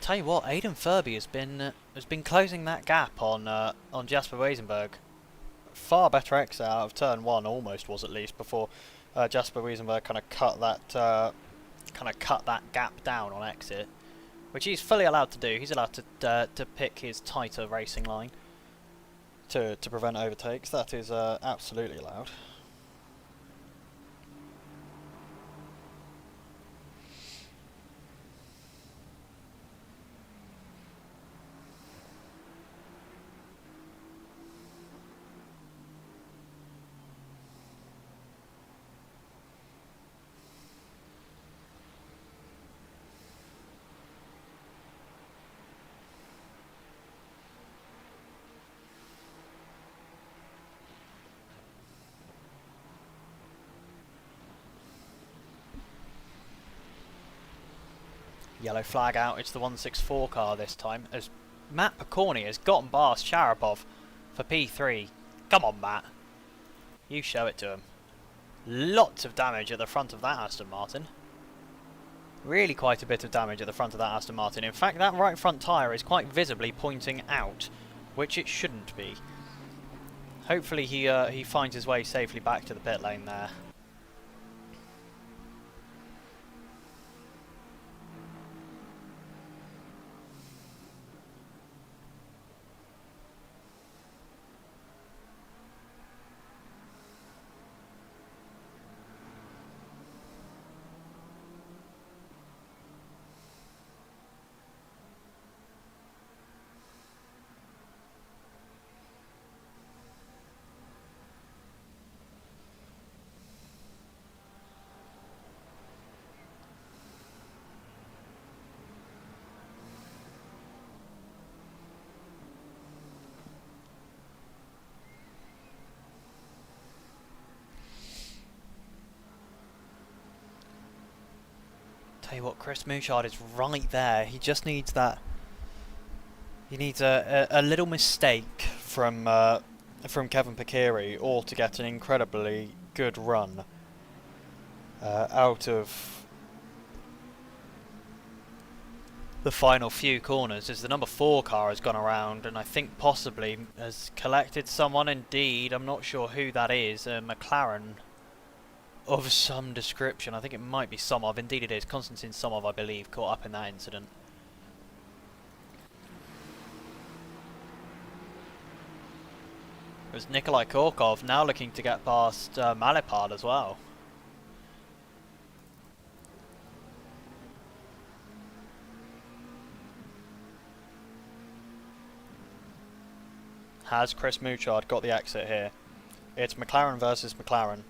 Tell you what, Aidan Furby has been closing that gap on Jasper Wiesenberg. Far better exit out of turn one, almost was at least, before Jasper Wiesenberg kind of cut that gap down on exit, which he's fully allowed to do. He's allowed to pick his tighter racing line to prevent overtakes. That is absolutely allowed. Yellow flag out, it's the 164 car this time, as Matt Picorni has gotten past Sharapov for P3. Come on, Matt. You show it to him. Lots of damage at the front of that Aston Martin. Really quite a bit of damage at the front of that Aston Martin. In fact, that right front tyre is quite visibly pointing out, which it shouldn't be. Hopefully he finds his way safely back to the pit lane there. Tell you what, Chris Mouchard is right there. He just needs that. He needs a little mistake from Kevin Pekiri, or to get an incredibly good run out of the final few corners, as the number 4 car has gone around and I think possibly has collected someone. Indeed, I'm not sure who that is. A McLaren of some description. I think it might be Somov. Indeed it is. Konstantin Somov, I believe, caught up in that incident. It was Nikolai Korkov now looking to get past Malipard as well. Has Chris Mouchard got the exit here? It's McLaren versus McLaren.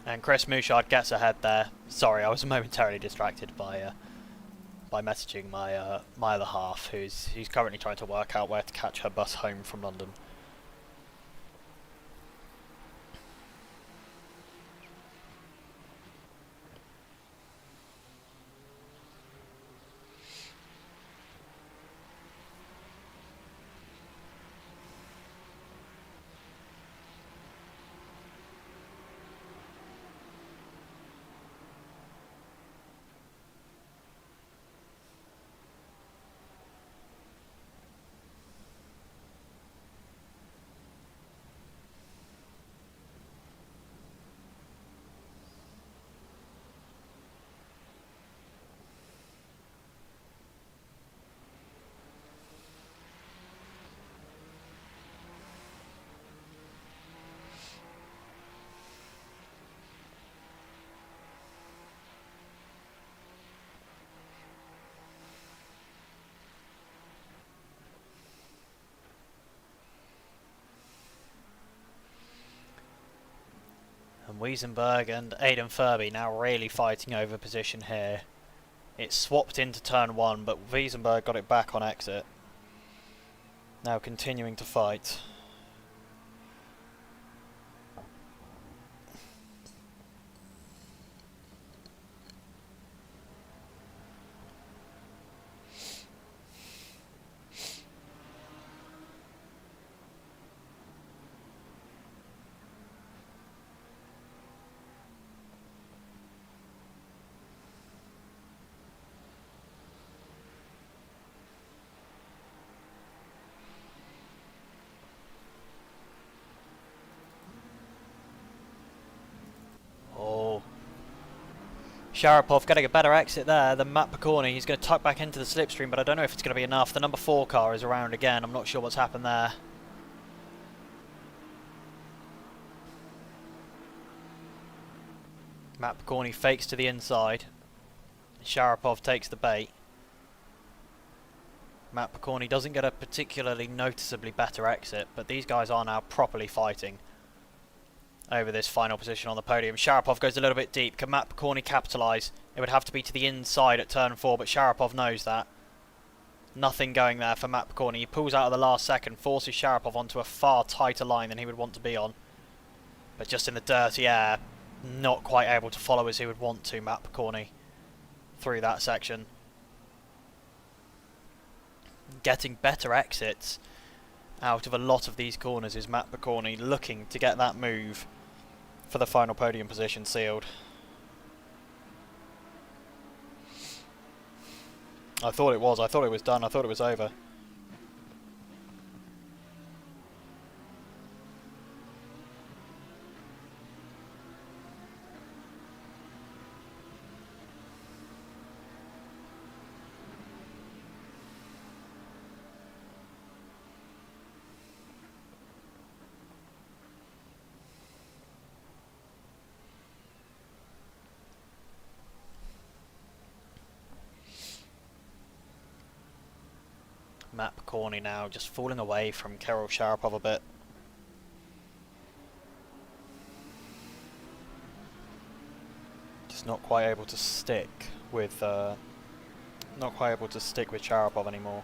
And Chris Mouchard gets ahead there. Sorry, I was momentarily distracted by messaging my my other half, who's currently trying to work out where to catch her bus home from London. And Wiesenberg and Aidan Furby now really fighting over position here. It swapped into turn 1, but Wiesenberg got it back on exit. Now continuing to fight. Sharapov getting a better exit there than Matt Picorni. He's going to tuck back into the slipstream, but I don't know if it's going to be enough. The number 4 car is around again. I'm not sure what's happened there. Matt Picorni fakes to the inside. Sharapov takes the bait. Matt Picorni doesn't get a particularly noticeably better exit, but these guys are now properly fighting over this final position on the podium. Sharapov goes a little bit deep. Can Matt Picorni capitalise? It would have to be to the inside at turn 4, but Sharapov knows that. Nothing going there for Matt Picorni. He pulls out at the last second, forces Sharapov onto a far tighter line than he would want to be on. But just in the dirty air, not quite able to follow as he would want to, Matt Picorni, through that section. Getting better exits out of a lot of these corners is Matt Picorni, looking to get that move for the final podium position sealed. I thought it was done, I thought it was over. Matt Picorni now just falling away from Kirill Sharapov a bit. Just not quite able to stick with Sharapov anymore.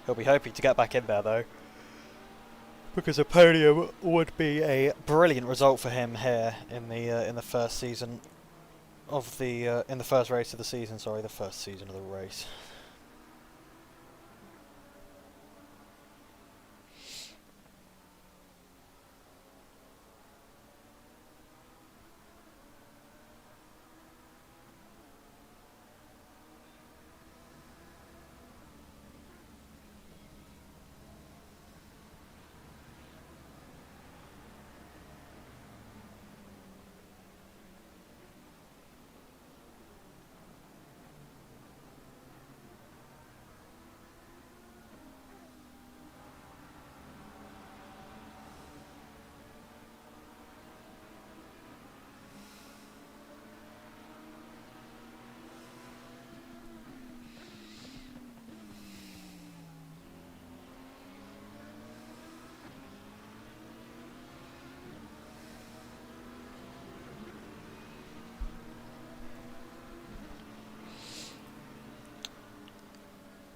He'll be hoping to get back in there though, because a podium would be a brilliant result for him here in the first season of the in the first race of the season. Sorry, the first season of the race.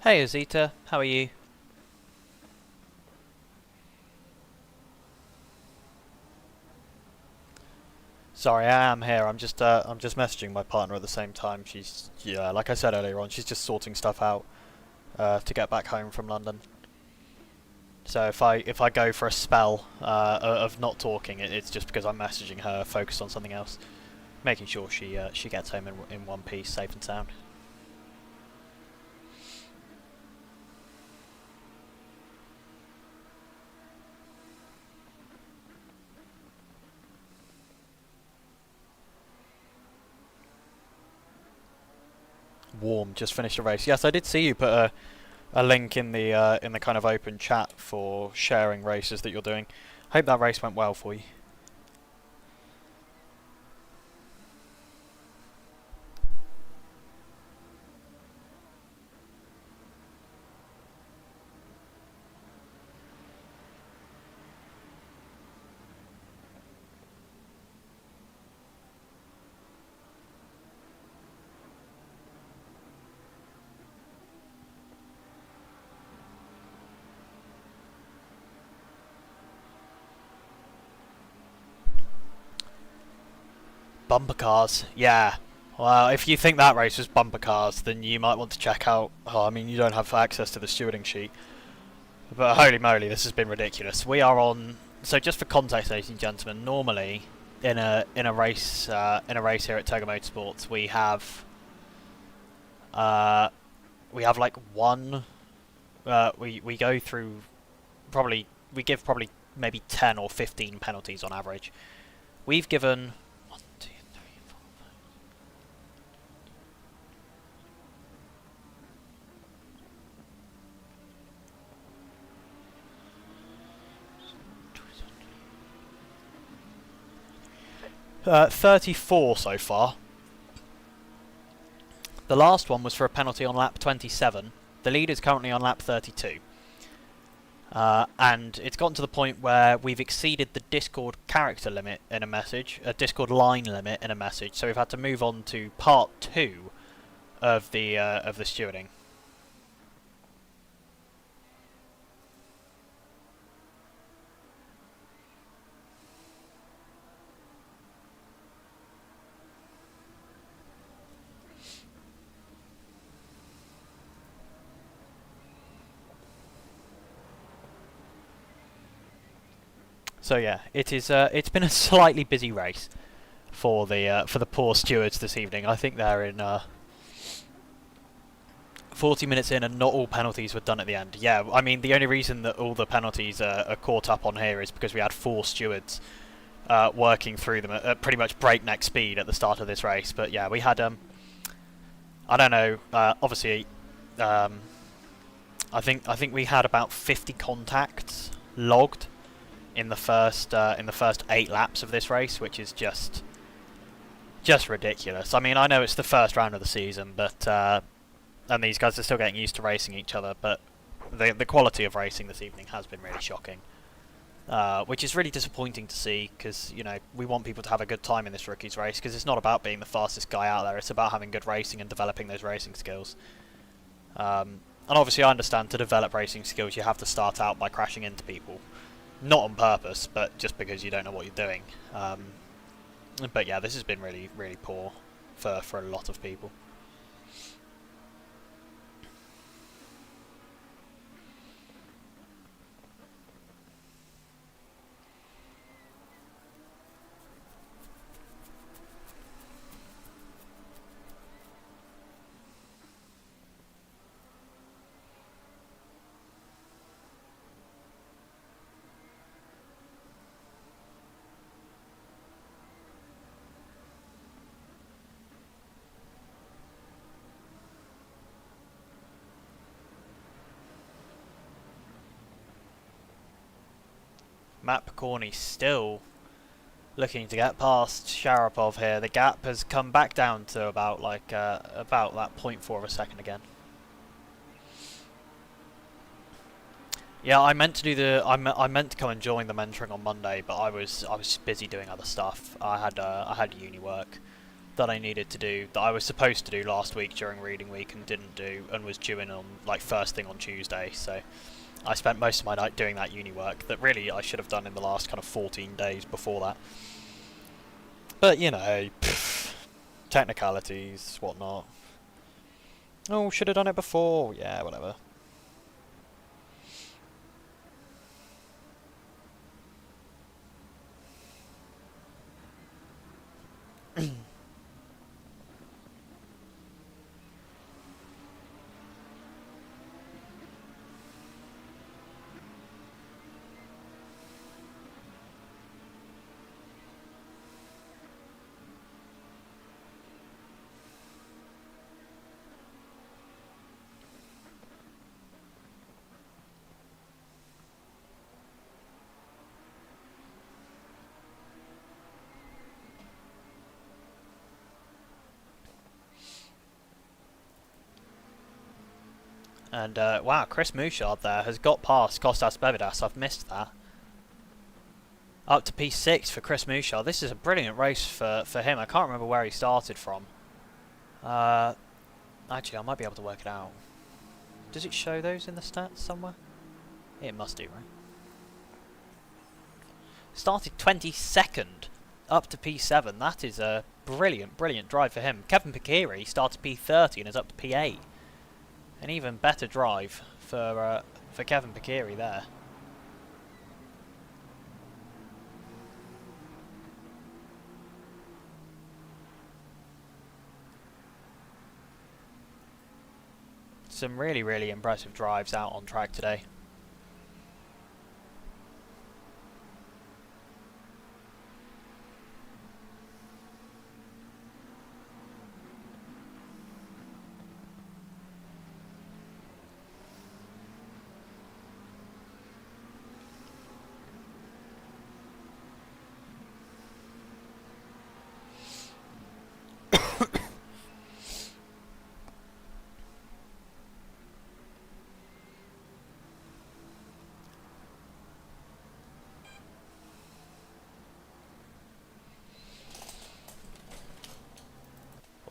Hey Azita, how are you? Sorry, I am here. I'm just messaging my partner at the same time. She's, yeah, like I said earlier on, she's just sorting stuff out to get back home from London. So if I go for a spell of not talking, it's just because I'm messaging her, focused on something else, making sure she gets home in one piece, safe and sound. Warm just finished a race. Yes, I did see you put a link in the kind of open chat for sharing races that you're doing. Hope that race went well for you. Bumper cars, yeah. Well, if you think that race was bumper cars, then you might want to check out... Oh, I mean, you don't have access to the stewarding sheet. But holy moly, this has been ridiculous. We are on... So just for context, ladies and gentlemen, normally in a race here at TOGA Motorsport, we have like one... we go through... We give probably maybe 10 or 15 penalties on average. We've given... 34 so far. The last one was for a penalty on lap 27. The lead is currently on lap 32. And it's gotten to the point where we've exceeded the Discord character limit in a message, a Discord line limit in a message, so we've had to move on to part 2 of the stewarding. So yeah, it is. It's been a slightly busy race for the poor stewards this evening. I think they're in 40 minutes in, and not all penalties were done at the end. Yeah, I mean the only reason that all the penalties are caught up on here is because we had 4 stewards working through them at pretty much breakneck speed at the start of this race. But yeah, we had I don't know. Obviously, I think we had about 50 contacts logged in the first 8 laps of this race, which is just ridiculous. I mean, I know it's the first round of the season, but and these guys are still getting used to racing each other, but the quality of racing this evening has been really shocking, which is really disappointing to see, because you know we want people to have a good time in this rookies race, because it's not about being the fastest guy out there, it's about having good racing and developing those racing skills. And obviously I understand to develop racing skills you have to start out by crashing into people. Not on purpose, but just because you don't know what you're doing. But yeah, this has been really, really poor for a lot of people. Matt Picorni still looking to get past Sharapov here. The gap has come back down to about that 0.4 of a second again. Yeah, I meant to do I meant to come and join the mentoring on Monday, but I was busy doing other stuff. I had uni work that I needed to do, that I was supposed to do last week during reading week and didn't do, and was due in on like first thing on Tuesday. So I spent most of my night doing that uni work that really I should have done in the last kind of 14 days before that. But, you know, technicalities, whatnot. Oh, should have done it before. Yeah, whatever. And, wow, Chris Mouchard there has got past Kostas Bevidas. I've missed that. Up to P6 for Chris Mouchard. This is a brilliant race for him. I can't remember where he started from. Actually, I might be able to work it out. Does it show those in the stats somewhere? It must do, right? Started 22nd up to P7. That is a brilliant, brilliant drive for him. Kevin Pikiri started P30 and is up to P8. An even better drive for Kevin Pikiri there. Some really, really impressive drives out on track today.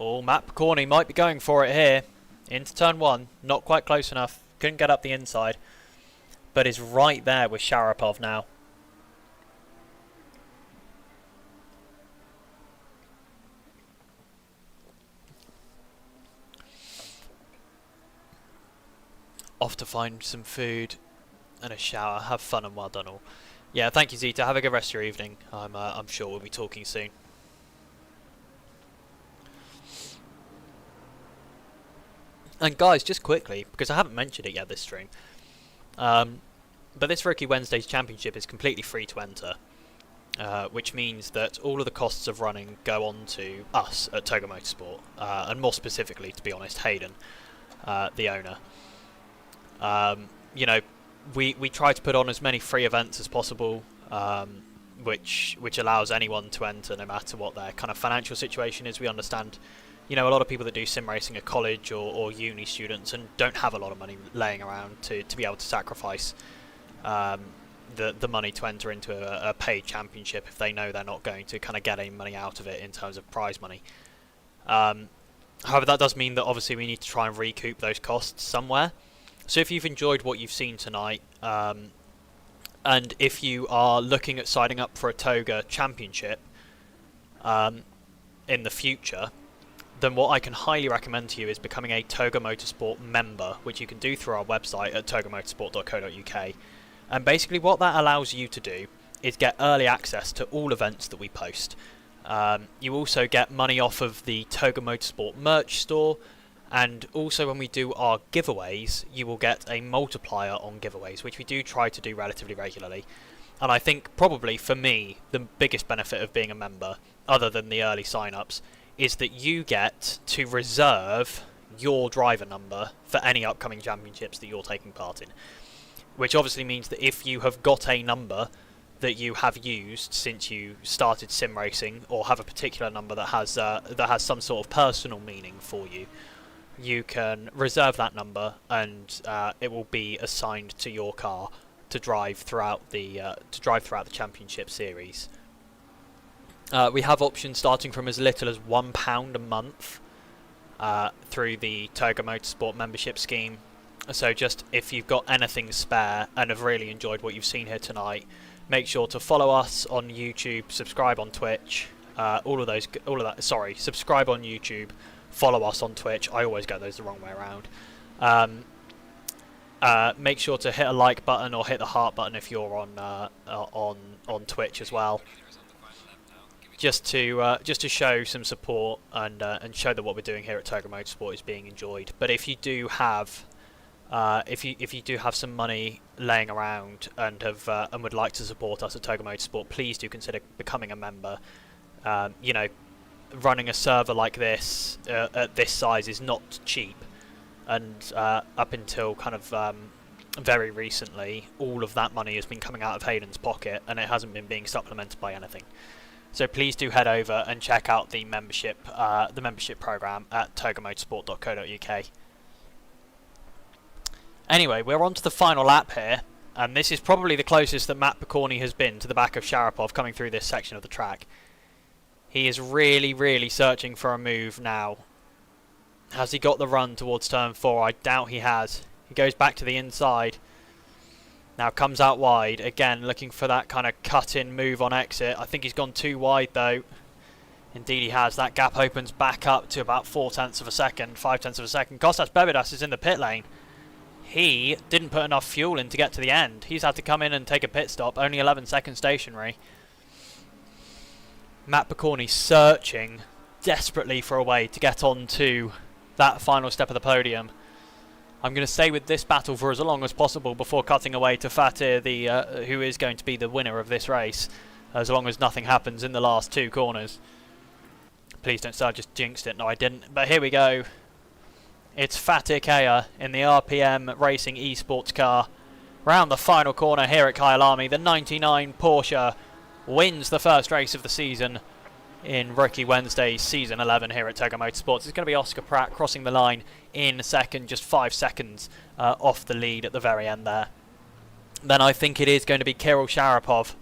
Oh, Matt Picorni might be going for it here. Into turn 1. Not quite close enough. Couldn't get up the inside. But is right there with Sharapov now. Off to find some food and a shower. Have fun and well done all. Yeah, thank you, Zita. Have a good rest of your evening. I'm sure we'll be talking soon. And guys, just quickly, because I haven't mentioned it yet this stream, but this Rookie Wednesdays Championship is completely free to enter, which means that all of the costs of running go on to us at TOGA Motorsport, and more specifically, to be honest, Hayden, the owner. You know, we try to put on as many free events as possible, which allows anyone to enter no matter what their kind of financial situation is. We understand, you know, a lot of people that do sim racing are college or uni students and don't have a lot of money laying around to be able to sacrifice the money to enter into a paid championship if they know they're not going to kind of get any money out of it in terms of prize money. However, that does mean that obviously we need to try and recoup those costs somewhere. So if you've enjoyed what you've seen tonight, and if you are looking at signing up for a TOGA championship in the future, then what I can highly recommend to you is becoming a TOGA Motorsport member, which you can do through our website at togamotorsport.co.uk. And basically what that allows you to do is get early access to all events that we post. You also get money off of the TOGA Motorsport merch store, and also when we do our giveaways, you will get a multiplier on giveaways, which we do try to do relatively regularly. And I think probably for me, the biggest benefit of being a member, other than the early sign-ups, is that you get to reserve your driver number for any upcoming championships that you're taking part in. Which obviously means that if you have got a number that you have used since you started sim racing, or have a particular number that has some sort of personal meaning for you, you can reserve that number, and it will be assigned to your car to drive throughout the championship series. We have options starting from as little as £1 a month through the TOGA Motorsport membership scheme. So just if you've got anything spare and have really enjoyed what you've seen here tonight, make sure to follow us on YouTube, subscribe on Twitch, subscribe on YouTube, follow us on Twitch. I always get those the wrong way around. Make sure to hit a like button or hit the heart button if you're on Twitch as well, just to show some support and show that what we're doing here at TOGA Motorsport is being enjoyed. But if you do have if you do have some money laying around and would like to support us at TOGA Motorsport, please do consider becoming a member. You know, running a server like this at this size is not cheap, and up until kind of very recently, all of that money has been coming out of Hayden's pocket, and it hasn't been being supplemented by anything. So please do head over and check out the membership program at togamotorsport.co.uk. Anyway, we're on to the final lap here, and this is probably the closest that Matt Picorni has been to the back of Sharapov coming through this section of the track. He is really, really searching for a move now. Has he got the run towards turn 4? I doubt he has. He goes back to the inside. Now comes out wide. Again, looking for that kind of cut-in move on exit. I think he's gone too wide, though. Indeed he has. That gap opens back up to about 0.4 of a second, 0.5 of a second. Kostas Bebidas is in the pit lane. He didn't put enough fuel in to get to the end. He's had to come in and take a pit stop. Only 11 seconds stationary. Matt Picorni searching desperately for a way to get on to that final step of the podium. I'm going to stay with this battle for as long as possible before cutting away to Fatih, who is going to be the winner of this race, as long as nothing happens in the last 2 corners. Please don't say I just jinxed it. No, I didn't. But here we go. It's Fatih Kaya in the RPM Racing Esports car. Round the final corner here at Kyalami, the 99 Porsche wins the first race of the season in Rookie Wednesday Season 11 here at TOGA Motorsports. It's going to be Oscar Pratt crossing the line in second, just 5 seconds off the lead at the very end there. Then I think it is going to be Kirill Sharapov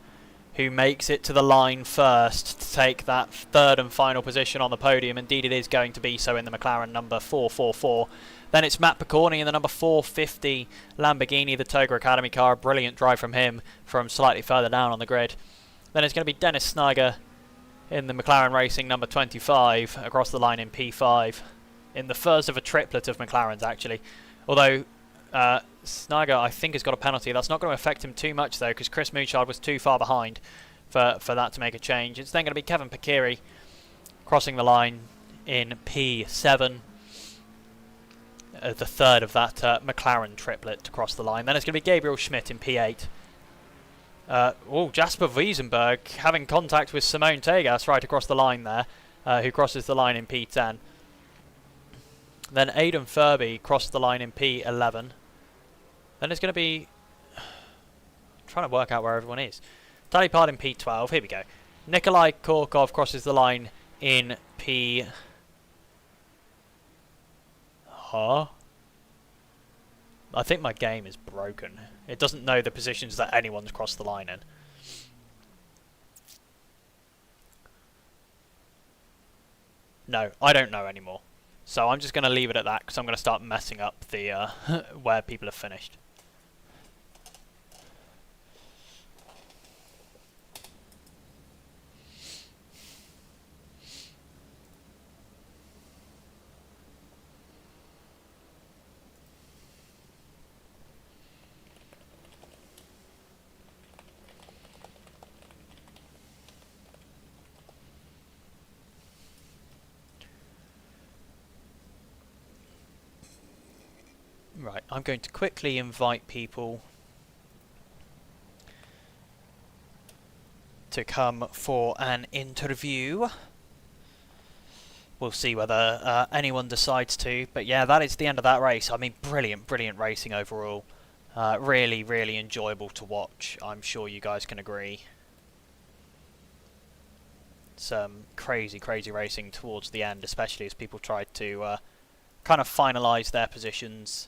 who makes it to the line first to take that third and final position on the podium. Indeed, it is going to be so in the McLaren number 444. Then it's Matt Picorni in the number 450 Lamborghini, the TOGA Academy car. Brilliant drive from him from slightly further down on the grid. Then it's going to be Dennis Snyder in the McLaren Racing number 25 across the line in P5. In the first of a triplet of McLarens, actually. Although Snyder, I think, has got a penalty. That's not going to affect him too much, though, because Chris Mouchard was too far behind for that to make a change. It's then going to be Kevin Pekiri crossing the line in P7. The third of that McLaren triplet to cross the line. Then it's going to be Gabriel Schmidt in P8. Jasper Wiesenberg having contact with Simone Tegas right across the line there, who crosses the line in P10. Then Aidan Furby crossed the line in P11. Then it's going to be... trying to work out where everyone is. Talipard in P12. Here we go. Nikolai Korkov crosses the line in P... I think my game is broken. It doesn't know the positions that anyone's crossed the line in. No, I don't know anymore. So I'm just going to leave it at that because I'm going to start messing up the where people have finished. Right, I'm going to quickly invite people to come for an interview. We'll see whether anyone decides to, but yeah, that is the end of that race. I mean, brilliant racing overall. Really enjoyable to watch. I'm sure you guys can agree. Some crazy racing towards the end, especially as people tried to kind of finalise their positions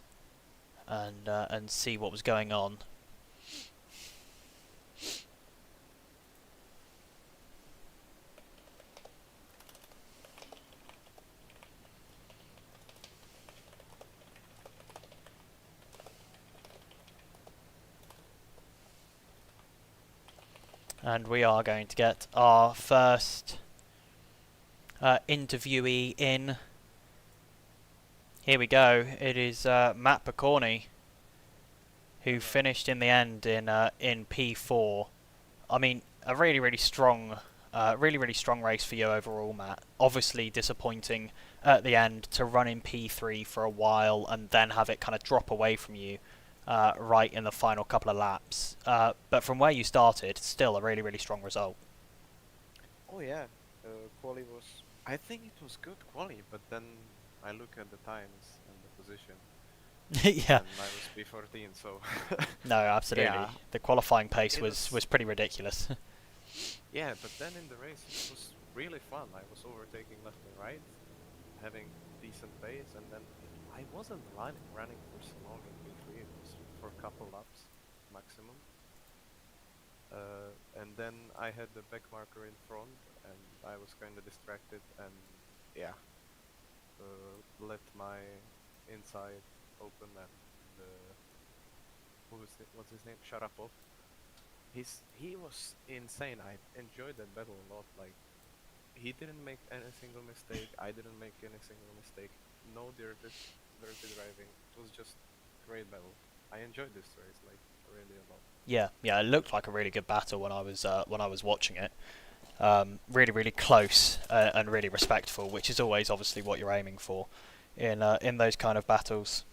and see what was going on. And we are going to get our first interviewee in. Here we go. It is Matt Picorni, who finished in the end in P4. I mean, a really strong race for you overall, Matt. Obviously disappointing at the end to run in P3 for a while and then have it kind of drop away from you right in the final couple of laps. But from where you started, still a really strong result. Oh yeah, quali was... I think it was good quali, but then I look at the times and the position. Yeah. And I was P14, so... No, absolutely. Yeah. The qualifying pace was pretty ridiculous. Yeah, but then in the race it was really fun. I was overtaking left and right, having decent pace, and then I wasn't running for so long in P3, it was for a couple laps maximum. And then I had the back marker in front, and I was kind of distracted, and yeah, let my inside open, and what's his name? Sharapov. He was insane. I enjoyed that battle a lot. Like, he didn't make any single mistake. I didn't make any single mistake. No dirty driving. It was just great battle. I enjoyed this race like really a lot. Yeah, it looked like a really good battle when I was watching it. Really close and really respectful, which is always obviously what you're aiming for in those kind of battles.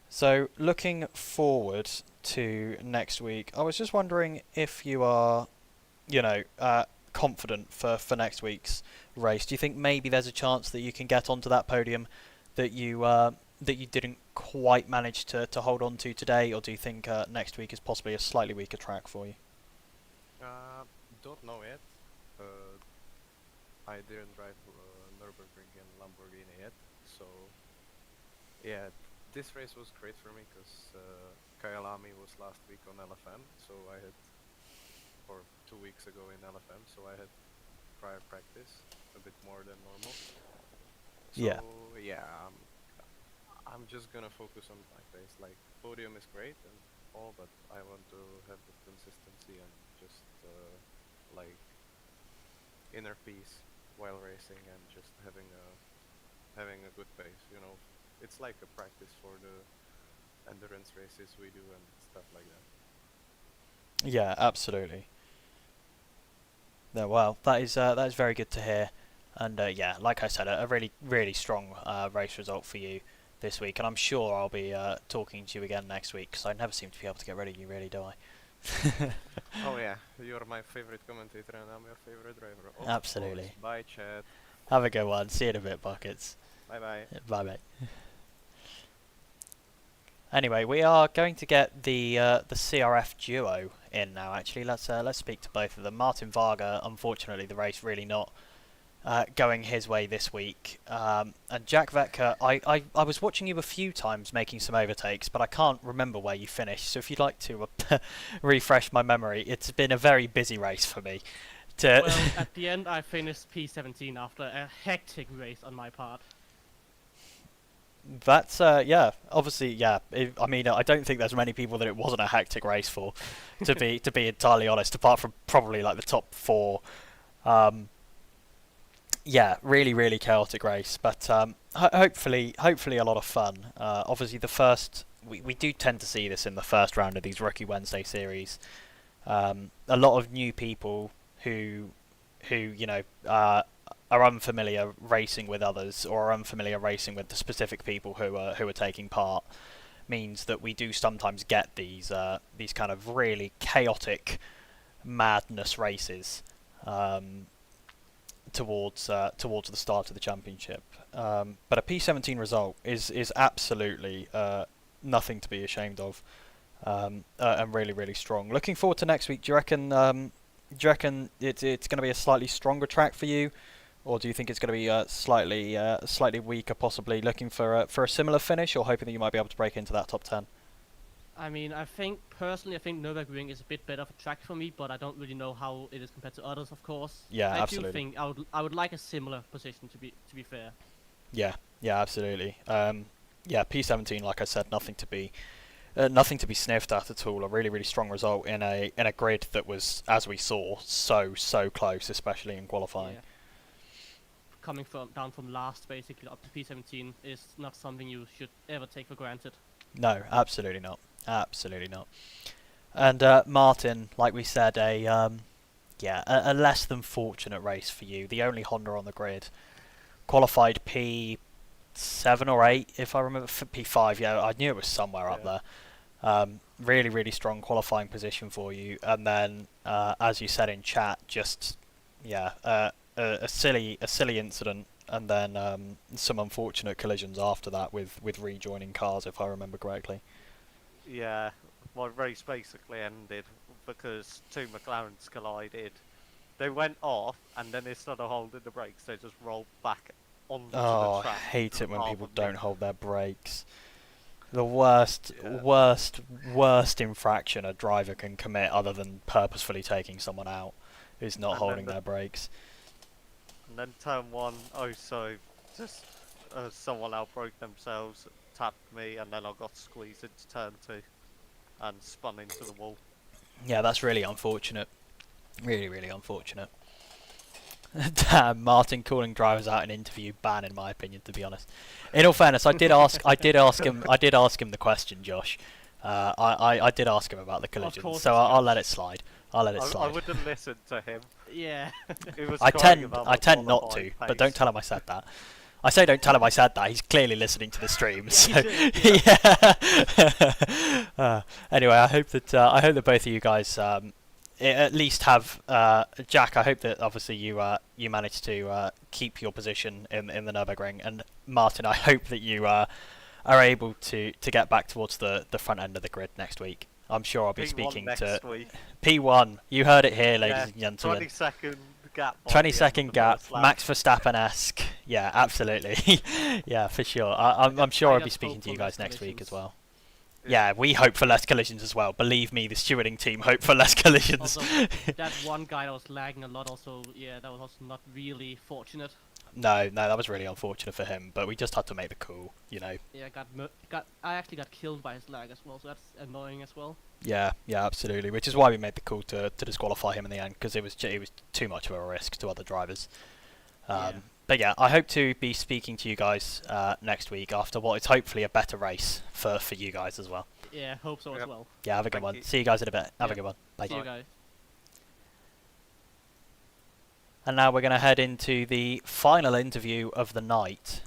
So looking forward to next week, I was just wondering if you are, confident for next week's race. Do you think maybe there's a chance that you can get onto that podium that you didn't quite manage to hold on to today, or do you think next week is possibly a slightly weaker track for you? Don't know yet. I didn't drive Nürburgring and Lamborghini yet, so yeah, this race was great for me because Kyalami was last week on LFM, so I had, or 2 weeks ago in LFM, so I had prior practice a bit more than normal. So Yeah. yeah, I'm just gonna focus on my pace. Like podium is great and all, but I want to have the consistency and just like inner peace while racing and just having a good pace. You know, it's like a practice for the endurance races we do and stuff like that. Yeah, absolutely. No, well, that is very good to hear, and yeah, like I said, a really really strong race result for you this week, and I'm sure I'll be talking to you again next week because I never seem to be able to get rid of you, really, do I? Oh yeah, you're my favorite commentator and I'm your favorite driver. Of Absolutely. course. Bye, chat. Have a good one. See you in a bit, buckets. Bye bye. Bye, mate. Anyway, we are going to get the CRF duo in now. Actually, let's speak to both of them. Martin Varga, unfortunately, the race really not going his way this week. And Jack Vetka, I was watching you a few times making some overtakes, but I can't remember where you finished. So if you'd like to refresh my memory, it's been a very busy race for me. Well, at the end, I finished P17 after a hectic race on my part. That's yeah, obviously yeah. I mean, I don't think there's many people that it wasn't a hectic race for, to be entirely honest. Apart from probably like the top four. Yeah, really really chaotic race, but hopefully a lot of fun. Obviously the first we do tend to see this in the first round of these Rookie Wednesday series. A lot of new people who you know are unfamiliar racing with others or are unfamiliar racing with the specific people who are taking part, means that we do sometimes get these kind of really chaotic madness races towards the start of the championship. But a P17 result is absolutely nothing to be ashamed of, and really really strong. Looking forward to next week. Do you reckon it's going to be a slightly stronger track for you, or do you think it's going to be slightly weaker, possibly looking for a similar finish, or hoping that you might be able to break into that top 10? I mean, personally, I think Nürburgring is a bit better of a track for me, but I don't really know how it is compared to others, of course. Yeah, I absolutely. do think I would like a similar position to be fair. Yeah, absolutely. Yeah, P17, like I said, nothing to be sniffed at all. A really, really strong result in a grid that was, as we saw, so close, especially in qualifying. Yeah. Coming down from last, basically, up to P17 is not something you should ever take for granted. No, absolutely not. Absolutely not. And Martin, like we said, a less than fortunate race for you. The only Honda on the grid, qualified P7 or 8, if I remember. P5, yeah, I knew it was somewhere up there. Really, really strong qualifying position for you, and then, as you said in chat, just a silly incident, and then some unfortunate collisions after that with rejoining cars, if I remember correctly. Yeah, my race basically ended because two McLarens collided. They went off, and then instead of holding the brakes, they just rolled back onto the track. I hate it when half people of me. don't hold their brakes. The worst infraction a driver can commit, other than purposefully taking someone out, is not holding their brakes. And then turn one, just someone else broke themselves, tapped me, and then I got squeezed into turn 2 and spun into the wall. Yeah, that's really unfortunate. Really, really unfortunate. Damn, Martin calling drivers out in interview ban, in my opinion, to be honest. In all fairness, I did ask him the question, Josh. I did ask him about the collision, so I'll let it slide. I wouldn't listen to him. Yeah. I tend not to, but don't tell him I said that. I say don't tell him I said that. He's clearly listening to the stream. So yeah. Anyway, I hope that both of you guys at least have Jack. I hope that obviously you managed to keep your position in the Nürburgring, and Martin, I hope that you are able to get back towards the front end of the grid next week. I'm sure I'll be P1 speaking next to week. P1. You heard it here, ladies and gentlemen. 22nd gap. by 20 the end second of the gap, first lap. Max Verstappen-esque. Yeah, absolutely. Yeah, for sure. I'm sure I I'll be just speaking hope to you for less guys next week as collisions. well. Yeah, we hope for less collisions as well. Believe me, the stewarding team hope for less collisions. Also, that one guy that was lagging a lot. Also, yeah, that was also not really fortunate. No, that was really unfortunate for him, but we just had to make the call, you know. Yeah, I actually got killed by his lag as well, so that's annoying as well. Yeah, absolutely. Which is why we made the call to disqualify him in the end, because it was too much of a risk to other drivers. Yeah. But yeah, I hope to be speaking to you guys next week after what is hopefully a better race for you guys as well. Yeah, hope so as Yep. well. Yeah, have a good Thank one. you. See you guys in a bit. Have a Yeah. good one. Bye. See you guys. And now we're going to head into the final interview of the night.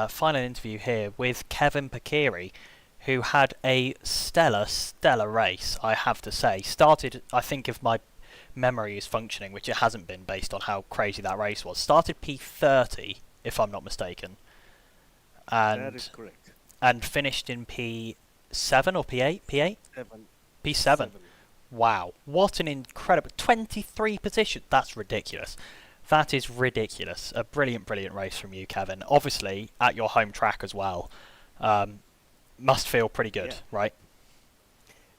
Final interview here with Kevin Pakiri, who had a stellar race, I have to say. Started, I think if my memory is functioning, which it hasn't been based on how crazy that race was, started P30, if I'm not mistaken. That is correct. And finished in P7 or P8? P8? P7. Seven. Wow, what an incredible 23 position. That's ridiculous. That is ridiculous. A brilliant race from you, Kevin. Obviously, at your home track as well. Must feel pretty good, Yeah. right?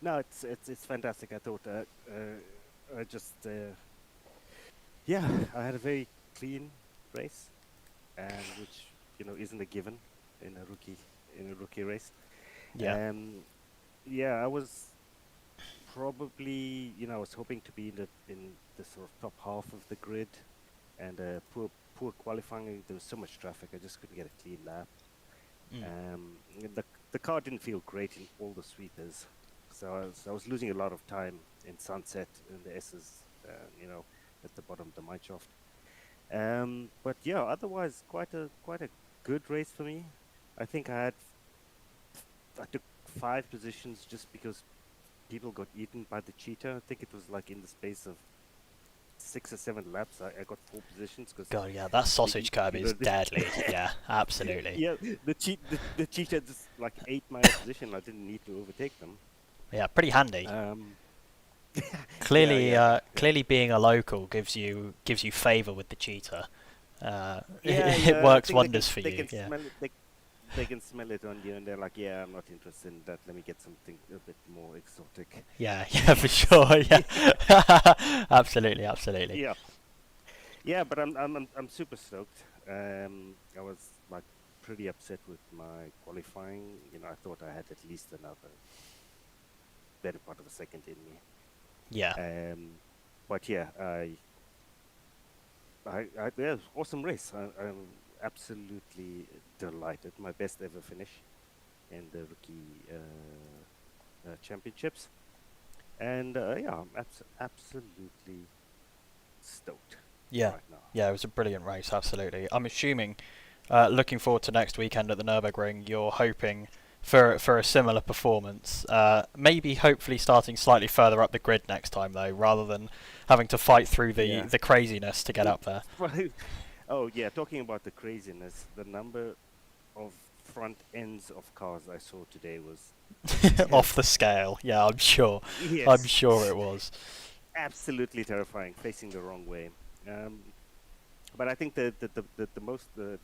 No, it's fantastic. I thought I just yeah, I had a very clean race, and which isn't a given in a rookie race. Yeah. Yeah, I was probably I was hoping to be in the sort of top half of the grid, and poor qualifying. There was so much traffic, I just couldn't get a clean lap. The car didn't feel great in all the sweepers, so I was losing a lot of time in Sunset and the S's, at the bottom of the mine shaft. But yeah, otherwise quite a good race for me. I think I took 5 positions just because people got eaten by the cheetah. I think it was like in the space of 6 or 7 laps. I got 4 positions because God, yeah, that sausage curb is deadly. Yeah, absolutely. yeah, the cheetah just like ate my position. I didn't need to overtake them. Yeah, pretty handy. Clearly, Clearly being a local gives you favour with the cheetah. yeah, It I works think wonders for they you. can Yeah. smell it, they can smell it on you, and they're like, yeah, I'm not interested in that. Let me get something a bit more exotic. Yeah, for sure. Yeah, absolutely. Yeah, but I'm super stoked. I was like pretty upset with my qualifying. I thought I had at least another better part of a second in me. Yeah. But yeah, yeah, awesome race. I'm absolutely delighted. My best ever finish in the rookie championships, and yeah, I'm absolutely stoked. Yeah. Right now. Yeah, it was a brilliant race, absolutely. I'm assuming, looking forward to next weekend at the Nürburgring, you're hoping for a similar performance. Maybe hopefully starting slightly further up the grid next time, though, rather than having to fight through the craziness to get up there. Oh yeah, talking about the craziness, the number of front ends of cars I saw today was Off the scale. Yeah, I'm sure. yes, I'm sure it was. absolutely terrifying, facing the wrong way. But I think the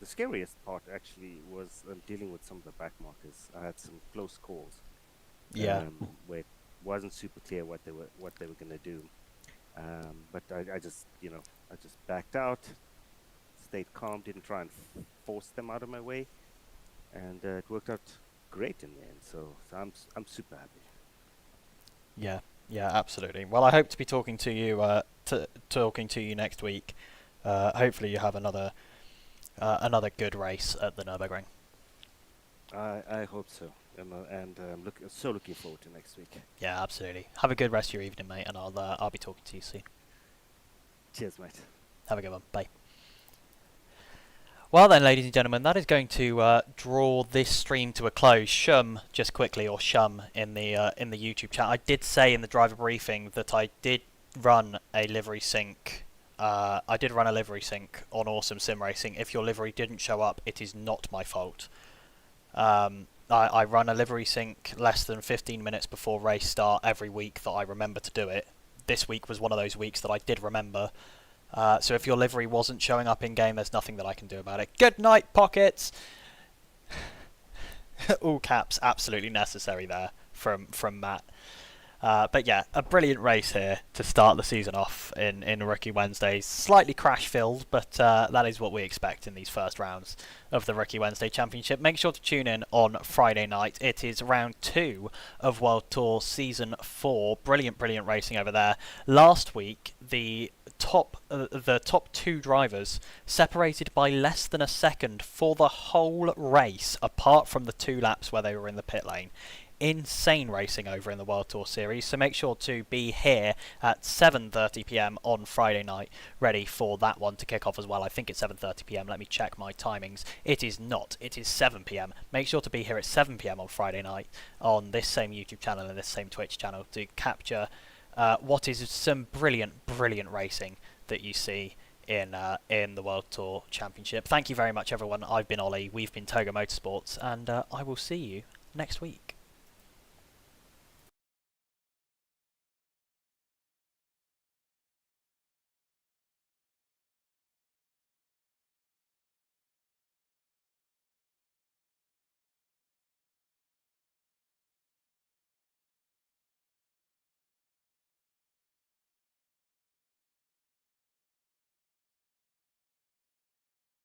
scariest part actually was dealing with some of the back markers. I had some close calls. Yeah. Where it wasn't super clear what they were going to do. But I just backed out, stayed calm, didn't try and force them out of my way, and it worked out great in the end. So I'm super happy. Yeah, absolutely. Well, I hope to be talking to you talking to you next week. Hopefully you have another good race at the Nürburgring. I hope so, and looking forward to next week. Yeah, absolutely. Have a good rest of your evening, mate, and I'll be talking to you soon. Cheers, mate. Have a good one. Bye. Well then, ladies and gentlemen, that is going to draw this stream to a close. Shum, just quickly, or Shum in the YouTube chat. I did say in the driver briefing that I did run a livery sync. I did run a livery sync on Awesome Sim Racing. If your livery didn't show up, it is not my fault. I run a livery sync less than 15 minutes before race start every week that I remember to do it. This week was one of those weeks that I did remember. So if your livery wasn't showing up in game, there's nothing that I can do about it. Good night, Pockets. All caps, absolutely necessary there from Matt. But yeah, a brilliant race here to start the season off in Rookie Wednesdays. Slightly crash-filled, but that is what we expect in these first rounds of the Rookie Wednesday Championship. Make sure to tune in on Friday night. It is round 2 of World Tour Season 4. Brilliant racing over there. Last week, the top 2 drivers separated by less than a second for the whole race, apart from the 2 laps where they were in the pit lane. Insane racing over in the World Tour Series, so make sure to be here at 7:30 p.m. on Friday night, ready for that one to kick off as well. I think it's 7:30 p.m. Let me check my timings. It is not. It is 7 p.m. Make sure to be here at 7 p.m. on Friday night on this same YouTube channel and this same Twitch channel to capture what is some brilliant racing that you see in the World Tour Championship. Thank you very much, everyone. I've been Ollie. We've been TOGA Motorsports, and I will see you next week.